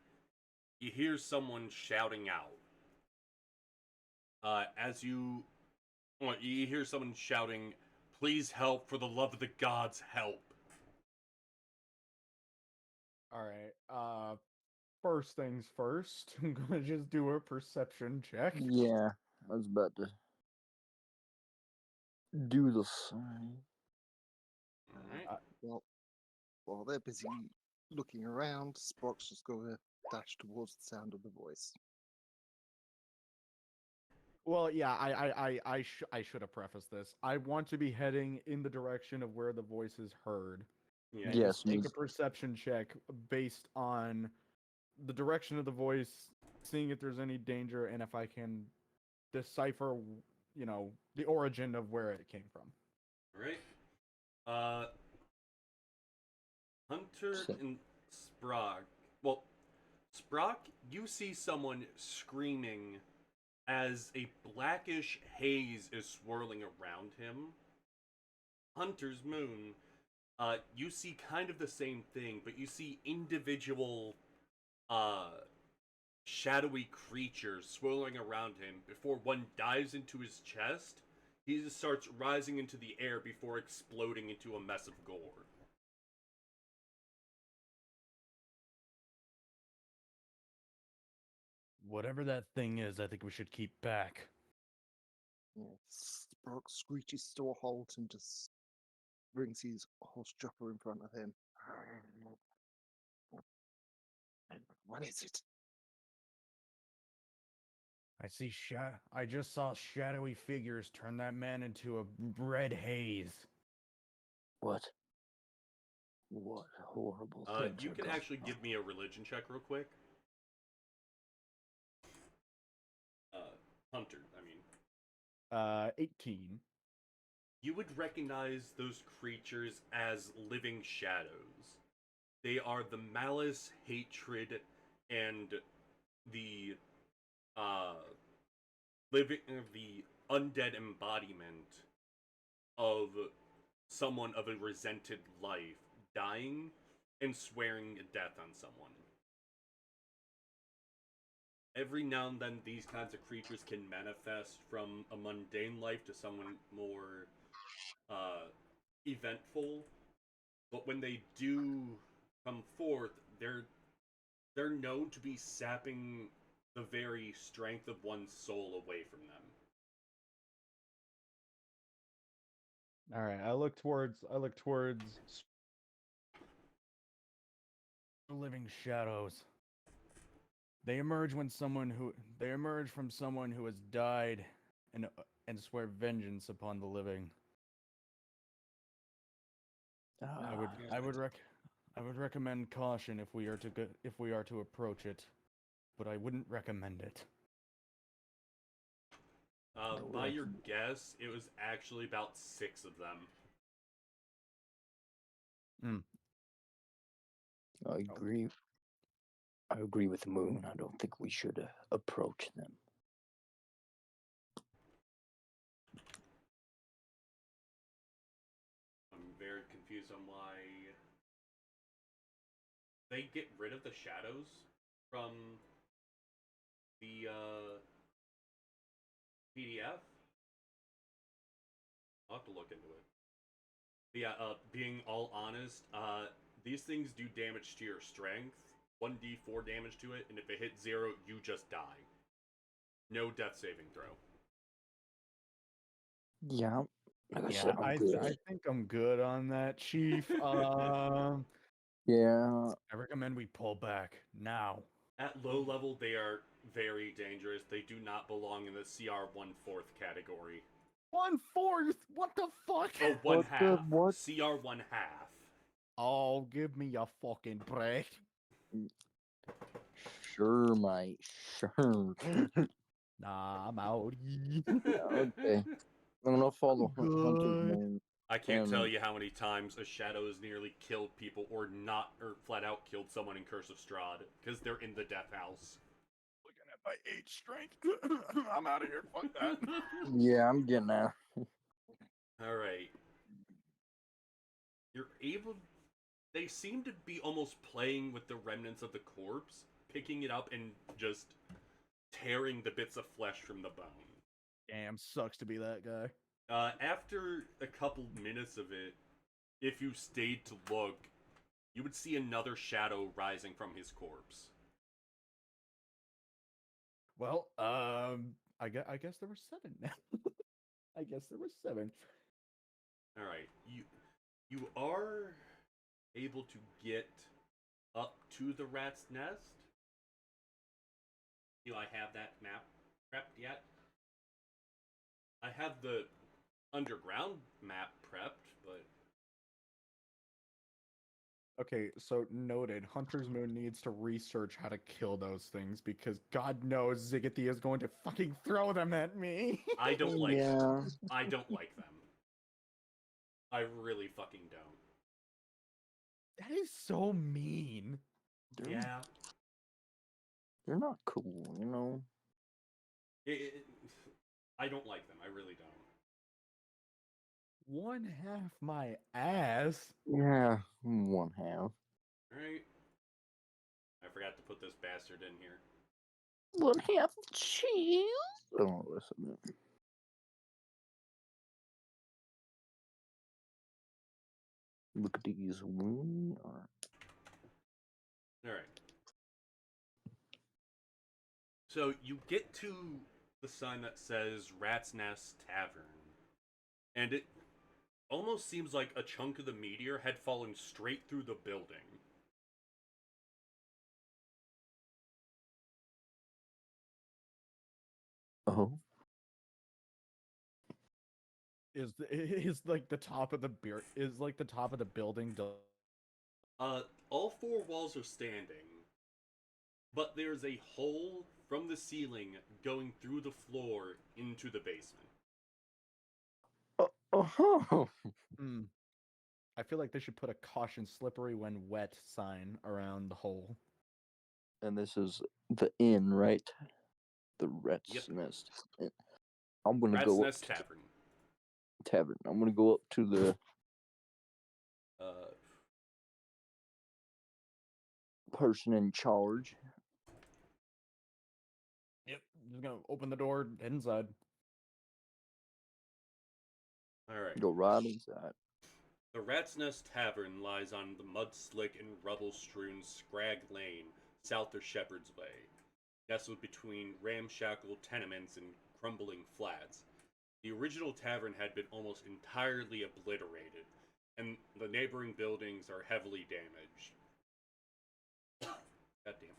you hear someone shouting out. You hear someone shouting, "Please help, for the love of the gods, help." All right. First things first, I'm gonna just do a perception check. Yeah. I was about to do the sign. Alright. Well, while they're busy looking around, Spock's just going to dash towards the sound of the voice. Well, yeah, I should have prefaced this. I want to be heading in the direction of where the voice is heard, Yeah. and Yes, just make a Ms. perception check based on the direction of the voice, seeing if there's any danger, and if I can decipher, the origin of where it came from. Alright. Uh, Hunter So- and Sprock. Well, Sprock, you see someone screaming as a blackish haze is swirling around him. Hunter's Moon, you see kind of the same thing, but you see individual uh, shadowy creatures swirling around him before one dives into his chest. He just starts rising into the air before exploding into a mess of gore. Whatever that thing is, I think we should keep back. Yeah, Brock screeches to a halt and just brings his horse chopper in front of him. What is it? I just saw shadowy figures turn that man into a red haze. What? What horrible things You are can going actually on? give me a religion check real quick. Hunter, I mean. 18. You would recognize those creatures as living shadows. They are the malice, hatred, and the uh living the undead embodiment of someone of a resented life dying and swearing death on someone. Every now and then these kinds of creatures can manifest from a mundane life to someone more uh eventful, but when they do come forth, they're known to be sapping the very strength of one's soul away from them. All right, I look towards living shadows. They emerge from someone who has died and swear vengeance upon the living. I would Ah, I would rec I would recommend caution if we are to approach it, but I wouldn't recommend it. no By your recommend. guess, it was actually about 6 of them. I agree. I agree with Moon. I don't think we should approach them. I'm very confused on why they get rid of the shadows from the PDF. I'll have to look into it. But yeah, being all honest, these things do damage to your strength, 1d4 damage to it, and if it hits 0, you just die. No death saving throw. Yeah, like I Yeah, said, I'm good. I think I'm good on that, Chief. Yeah, I recommend we pull back now. At low level, they are very dangerous. They do not belong in the CR 1/4 category. 1/4? What the fuck? Oh, one What the half. what? CR 1/2. Oh, give me a fucking break. Sure, mate. Sure. Nah, I'm out. Okay, I'm gonna follow Hunter's Good. Moon. I can't tell And you how many times a shadow has nearly killed people or not, or flat out killed someone in Curse of Strahd because they're in the Death House. Looking at my 8 strength. I'm out of here. Fuck that. yeah, I'm getting out. Alright. You're able. They seem to be almost playing with the remnants of the corpse, picking it up and just tearing the bits of flesh from the bone. Damn, sucks to be that guy. After a couple minutes of it, if you stayed to look, you would see another shadow rising from his corpse. Well, I guess there were 7 now. I guess there were 7. All right, you are able to get up to the rat's nest. Do I have that map prepped yet? I have the underground map prepped, but Okay, so noted. Hunter's Moon needs to research how to kill those things because God knows Ziggity is going to fucking throw them at me. I don't like them. Yeah, I don't like them. I really fucking don't. That is so mean. they're, Yeah. they're not cool, you know. I don't like them. I really don't. One half my ass. Yeah, one half. Alright. I forgot to put this bastard in here. One half of cheese. Oh, listen. Look at these. We are. Alright. So you get to the sign that says Rat's Nest Tavern. And it almost seems like a chunk of the meteor had fallen straight through the building. Oh. Is like the top of the beer is like the top of the building All four walls are standing, but there's a hole from the ceiling going through the floor into the basement. Oh. Hmm. I feel like they should put a caution slippery when wet sign around the hole. And this is the inn, right? The Rat's Yep. Nest. I'm gonna Rat's go up Nest to Tavern. the tavern. I'm gonna go up to the Uh, person in charge. Yep. Just gonna open the door, head inside. Alright. Go right inside. The Rat's Nest Tavern lies on the mud-slick and rubble-strewn Scrag Lane, south of Shepherd's Way, nestled between ramshackle tenements and crumbling flats. The original tavern had been almost entirely obliterated, and the neighboring buildings are heavily damaged. Goddamn.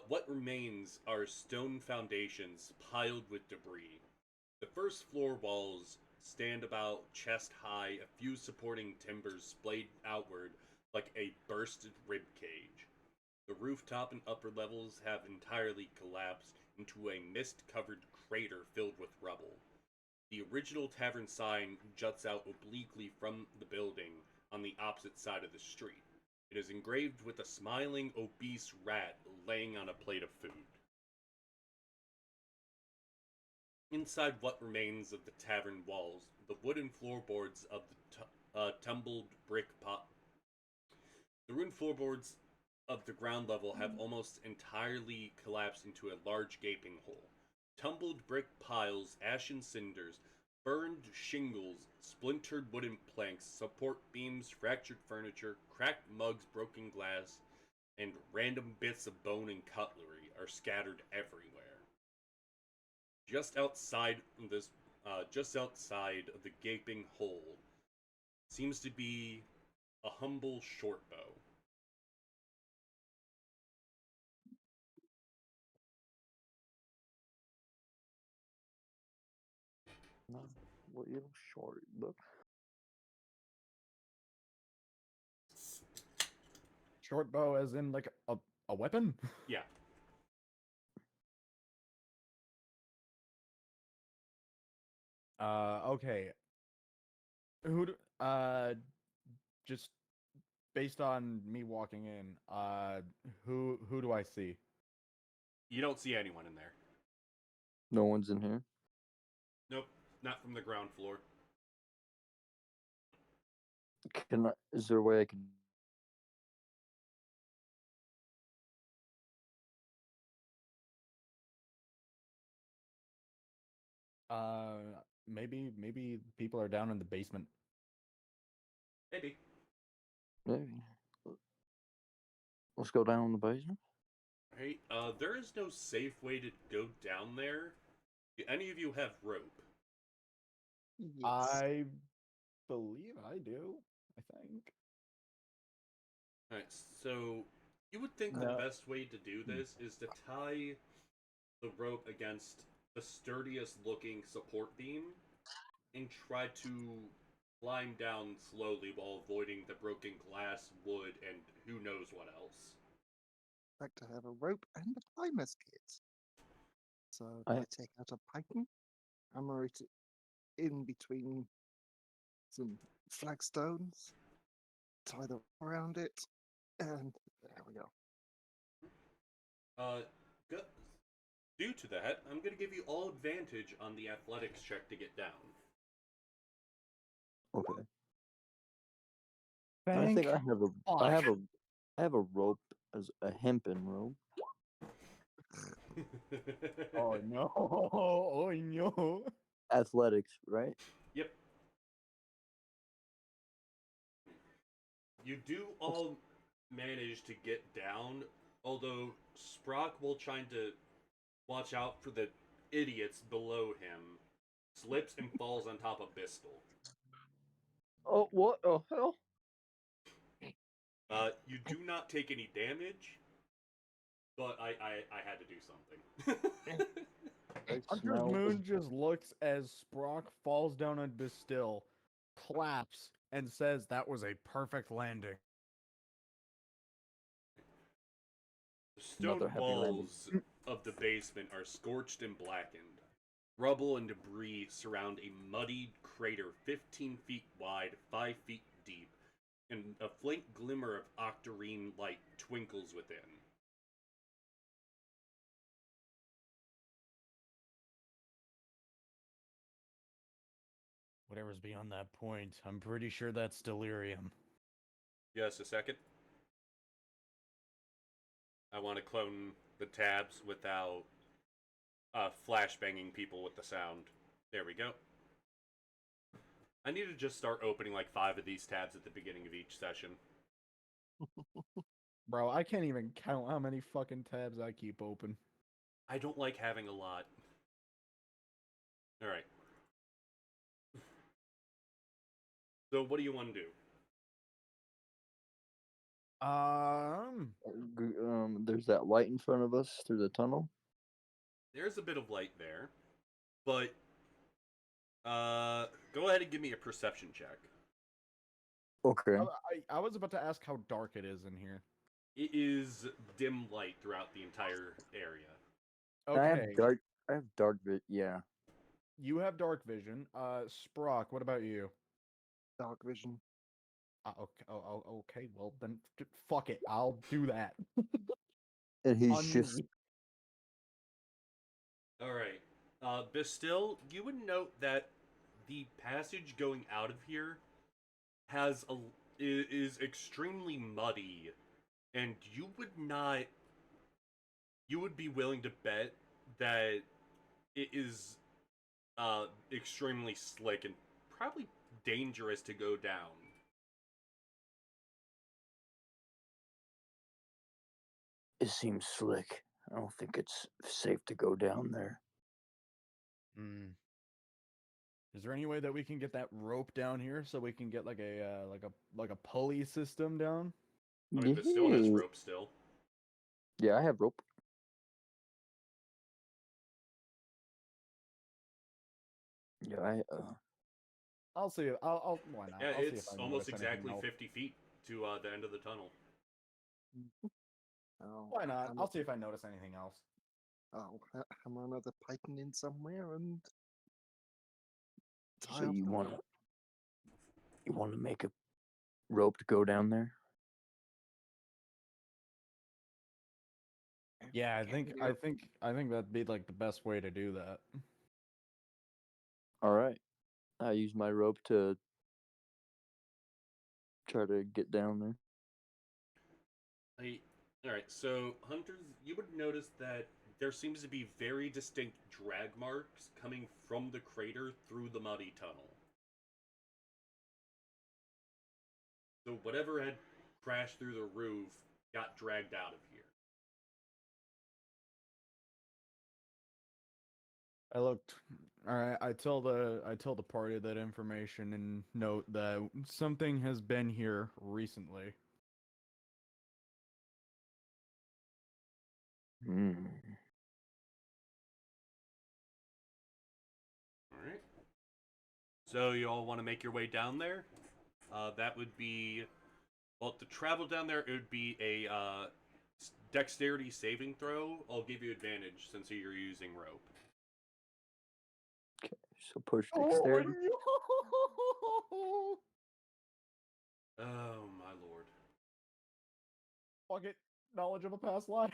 What remains are stone foundations piled with debris. The first floor walls stand about chest high, a few supporting timbers splayed outward like a bursted rib cage. The rooftop and upper levels have entirely collapsed into a mist-covered crater filled with rubble. The original tavern sign juts out obliquely from the building on the opposite side of the street. It is engraved with a smiling, obese rat laying on a plate of food. Inside what remains of the tavern walls, the wooden floorboards of the tumbled brick pot. The ruined floorboards of the ground level have almost entirely collapsed into a large gaping hole. Tumbled brick piles, ashen cinders, burned shingles, splintered wooden planks, support beams, fractured furniture, cracked mugs, broken glass, and random bits of bone and cutlery are scattered everywhere. Just outside this, just outside of the gaping hole, seems to be a humble short bow. No, little short book. Short bow as in like a weapon? Yeah. Okay. Who do, just based on me walking in, who do I see? You don't see anyone in there. No one's in here. Nope, not from the ground floor. Can I? Is there a way I can? Maybe people are down in the basement. Maybe. Maybe. Let's go down in the basement. Right. There is no safe way to go down there. Do any of you have rope? Yes. I believe I do. I think. Alright, so you would think the No. best way to do this is to tie the rope against the sturdiest looking support beam and try to climb down slowly while avoiding the broken glass, wood, and who knows what else. Like to have a rope and a climber's kit. So I- I take out a python, hammer it in between some flagstones, tie the rope around it, and there we go. Uh, go, Due to that, I'm going to give you all advantage on the athletics check to get down. Okay. I Thank think I have a fuck. I have a rope as a hempen rope. Oh no! Oh no! Athletics, right? Yep. You do all manage to get down, although Sprock will try to watch out for the idiots below him, slips and falls on top of Bistle. Oh, what the hell? You do not take any damage, but I had to do something. I Hunter's smell the Moon just looks as Sprock falls down on Bastille, claps, and says that was a perfect landing. The Another stone happy landing. walls of the basement are scorched and blackened. Rubble and debris surround a muddied crater 15 feet wide, 5 feet deep, and a faint glimmer of octarine light twinkles within. Whatever's beyond that point, I'm pretty sure that's delirium. Just a second. I want to clone the tabs without flashbanging people with the sound. There we go. I need to just start opening like 5 of these tabs at the beginning of each session. Bro, I can't even count how many fucking tabs I keep open. I don't like having a lot. Alright. So, what do you want to do? There's that light in front of us through the tunnel. There's a bit of light there, but go ahead and give me a perception check. Okay. I was about to ask how dark it is in here. It is dim light throughout the entire area. Okay, I have dark yeah. you have dark vision. Sprock, what about you? Dark vision. Okay, well then, fuck it, I'll do that. And he's On just me. Alright. Bastille, you would note that the passage going out of here is extremely muddy, and you would be willing to bet that it is extremely slick and probably dangerous to go down. it seems slick. I don't think it's safe to go down there. Hmm. Is there any way that we can get that rope down here so we can get like a pulley system down? I mean, Bastille has Yeah. rope still. Yeah, I have rope. Yeah, I'll see. I'll why not? Yeah, I'll see if it's I almost notice anything exactly else. 50 feet to the end of the tunnel. Oh, Why not? ham- I'll see if I notice anything else. hammer another python in somewhere and tie so off you the want to make a rope to go down there? Yeah, I Get think me I up. think I think that'd be like the best way to do that. All right. I use my rope to try to get down there. Alright, so hunters, you would notice that there seems to be very distinct drag marks coming from the crater through the muddy tunnel. So whatever had crashed through the roof got dragged out of here. I looked. All right, I tell the party that information and note that something has been here recently. Hmm. Alright. So you all want to make your way down there? That would be... Well, to travel down there, it would be a dexterity saving throw. I'll give you advantage since you're using rope. So push Oh dexterity. no! Oh my lord. Fuck it. Knowledge of a past life.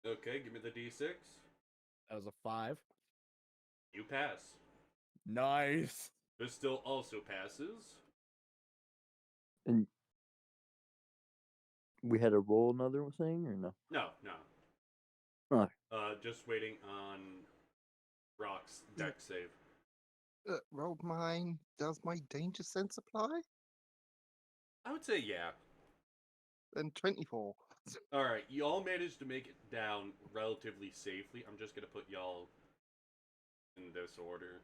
Okay, give me the d6. That was a 5. You pass. Nice. This still also passes. And we had to roll another thing or no? No, no. Alright. Just waiting on Rock's deck save. Rolled mine. Does my danger sense apply? I would say yeah. Then 24. Alright, y'all managed to make it down relatively safely. I'm just gonna put y'all in this order.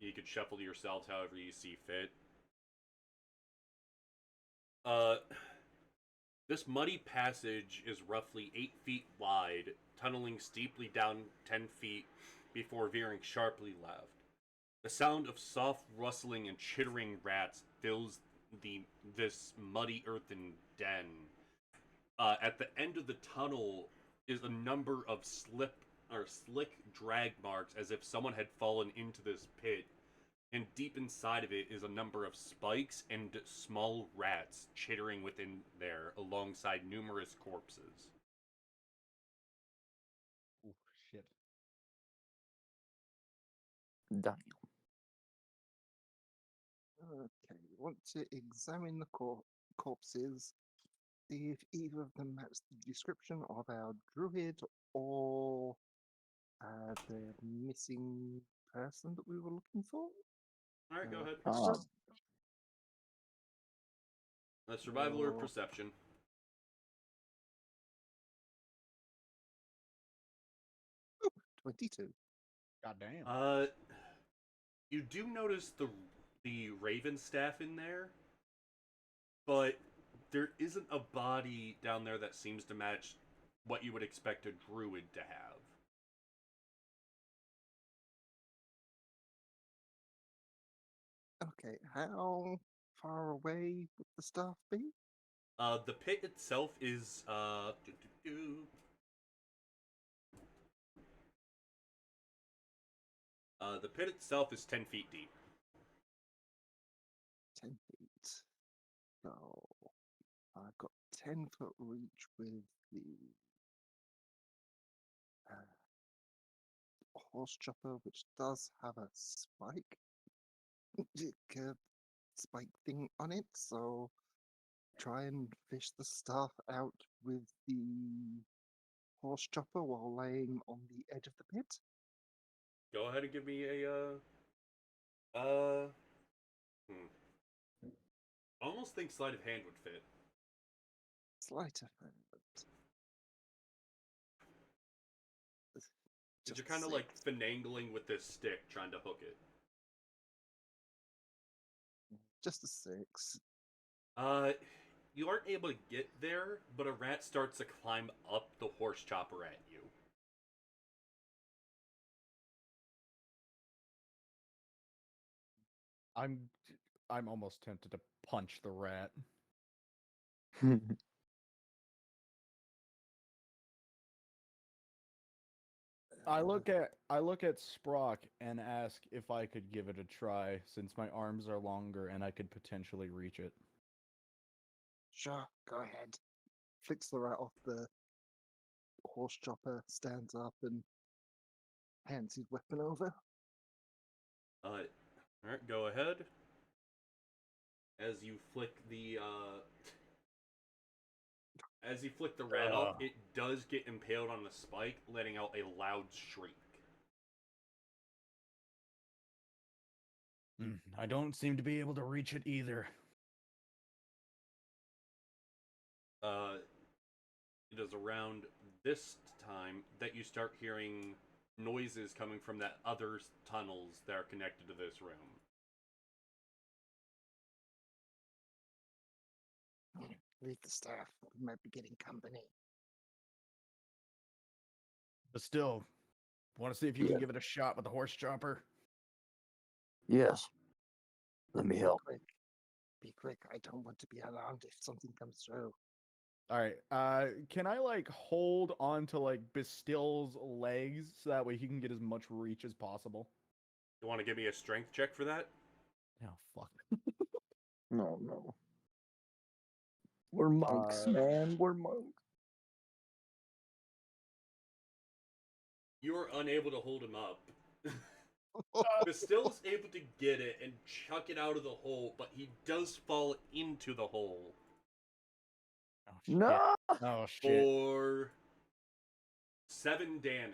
You could shuffle yourselves however you see fit. This muddy passage is roughly 8 feet wide, tunneling steeply down 10 feet before veering sharply left. The sound of soft rustling and chittering rats fills this muddy earthen den. At the end of the tunnel is a number of slick drag marks as if someone had fallen into this pit, and deep inside of it is a number of spikes and small rats chittering within there alongside numerous corpses. Oh shit. Damn. Okay, we want to examine the corpses, see if either of them match the description of our druid or the missing person that we were looking for. Alright, go ahead. Ah, Survival or Oh. perception. Oh, 22. God damn. You do notice the Raven staff in there, but there isn't a body down there that seems to match what you would expect a druid to have. Okay, how far away would the staff be? The pit itself is the pit itself is 10 feet deep. 10 feet. So I've got 10-foot reach with the horse chopper, which does have a spike, curved spike thing on it. So try and fish the staff out with the horse chopper while laying on the edge of the pit. Go ahead and give me a almost think sleight of hand would fit. Sleight of hand. Because you're kind of like finagling with this stick, trying to hook it. Just a 6. You aren't able to get there, but a rat starts to climb up the horse chopper at you. I'm almost tempted to punch the rat. I look at Sprock and ask if I could give it a try, since my arms are longer and I could potentially reach it. Sure, go ahead. Flicks the rat off the horse chopper, stands up, and hands his weapon over. Alright, go ahead. As you flick the rat off, it does get impaled on the spike, letting out a loud shriek. I don't seem to be able to reach it either. It is around this time that you start hearing noises coming from that other tunnels that are connected to this room. Leave the staff. We might be getting company. But still, want to see if you Yeah. can give it a shot with the horse chopper? Yes. Let me help. Quick. Be quick. I don't want to be alarmed if something comes through. All right. Can I like hold on to like Bastille's legs so that way he can get as much reach as possible? You want to give me a strength check for that? Oh fuck. No. We're monks, man. We're monks. You're unable to hold him up. Bastille's able to get it and chuck it out of the hole, but he does fall into the hole Oh, shit. No! Oh shit. for 7 damage.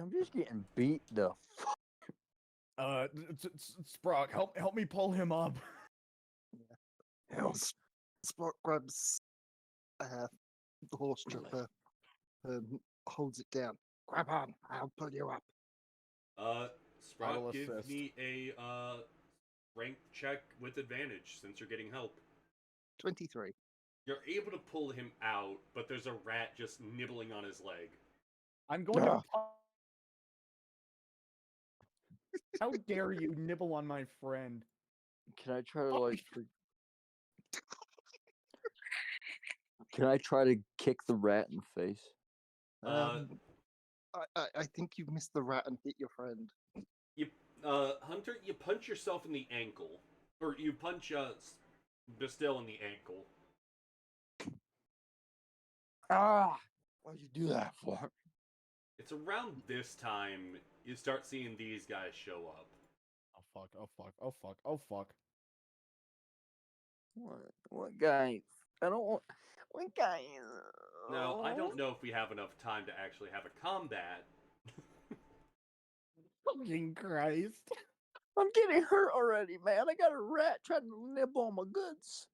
I'm just getting beat the Sprock, help me pull him up. hell. Spock grabs the horse trapper, holds it down. Grab on, I'll pull you up. Sprock, will give assist. me a strength check with advantage since you're getting help. 23. You're able to pull him out, but there's a rat just nibbling on his leg. I'm going to. Ah. How dare you nibble on my friend? Can I try to like? Can I try to kick the rat in the face? I think you've missed the rat and hit your friend. Hunter, you punch yourself in the ankle, or you punch Bastille in the ankle. Ah! What'd you do that for? It's around this time you start seeing these guys show up. Oh fuck! Oh fuck! Oh fuck! Oh fuck! What guy? I don't want. What guy? Now, I don't know if we have enough time to actually have a combat. Fucking Christ! I'm getting hurt already, man. I got a rat trying to nibble on my goods.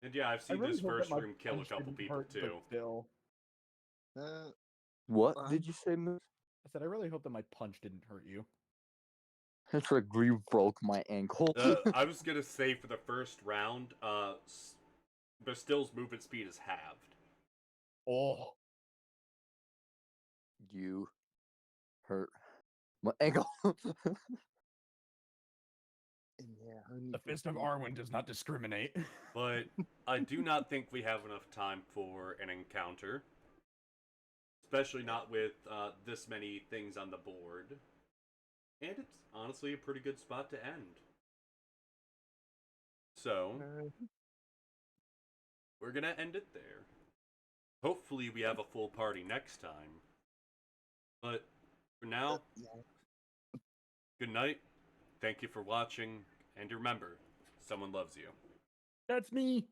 And yeah, I've I seen really this hope that first my room kill a punch couple didn't people hurt too. Bastille. What Um, did you say, Moose? I said I really hope that my punch didn't hurt you. That's like you broke my ankle. I was gonna say for the first round, Bastille's movement speed is halved. Oh. You hurt my ankle. And yeah, only The for Fist of you. Arwen does not discriminate. But I do not think we have enough time for an encounter. Especially not with this many things on the board. And it's honestly a pretty good spot to end. So, we're gonna end it there. Hopefully we have a full party next time. But for now, Yeah. good night. Thank you for watching. And remember, someone loves you. That's me.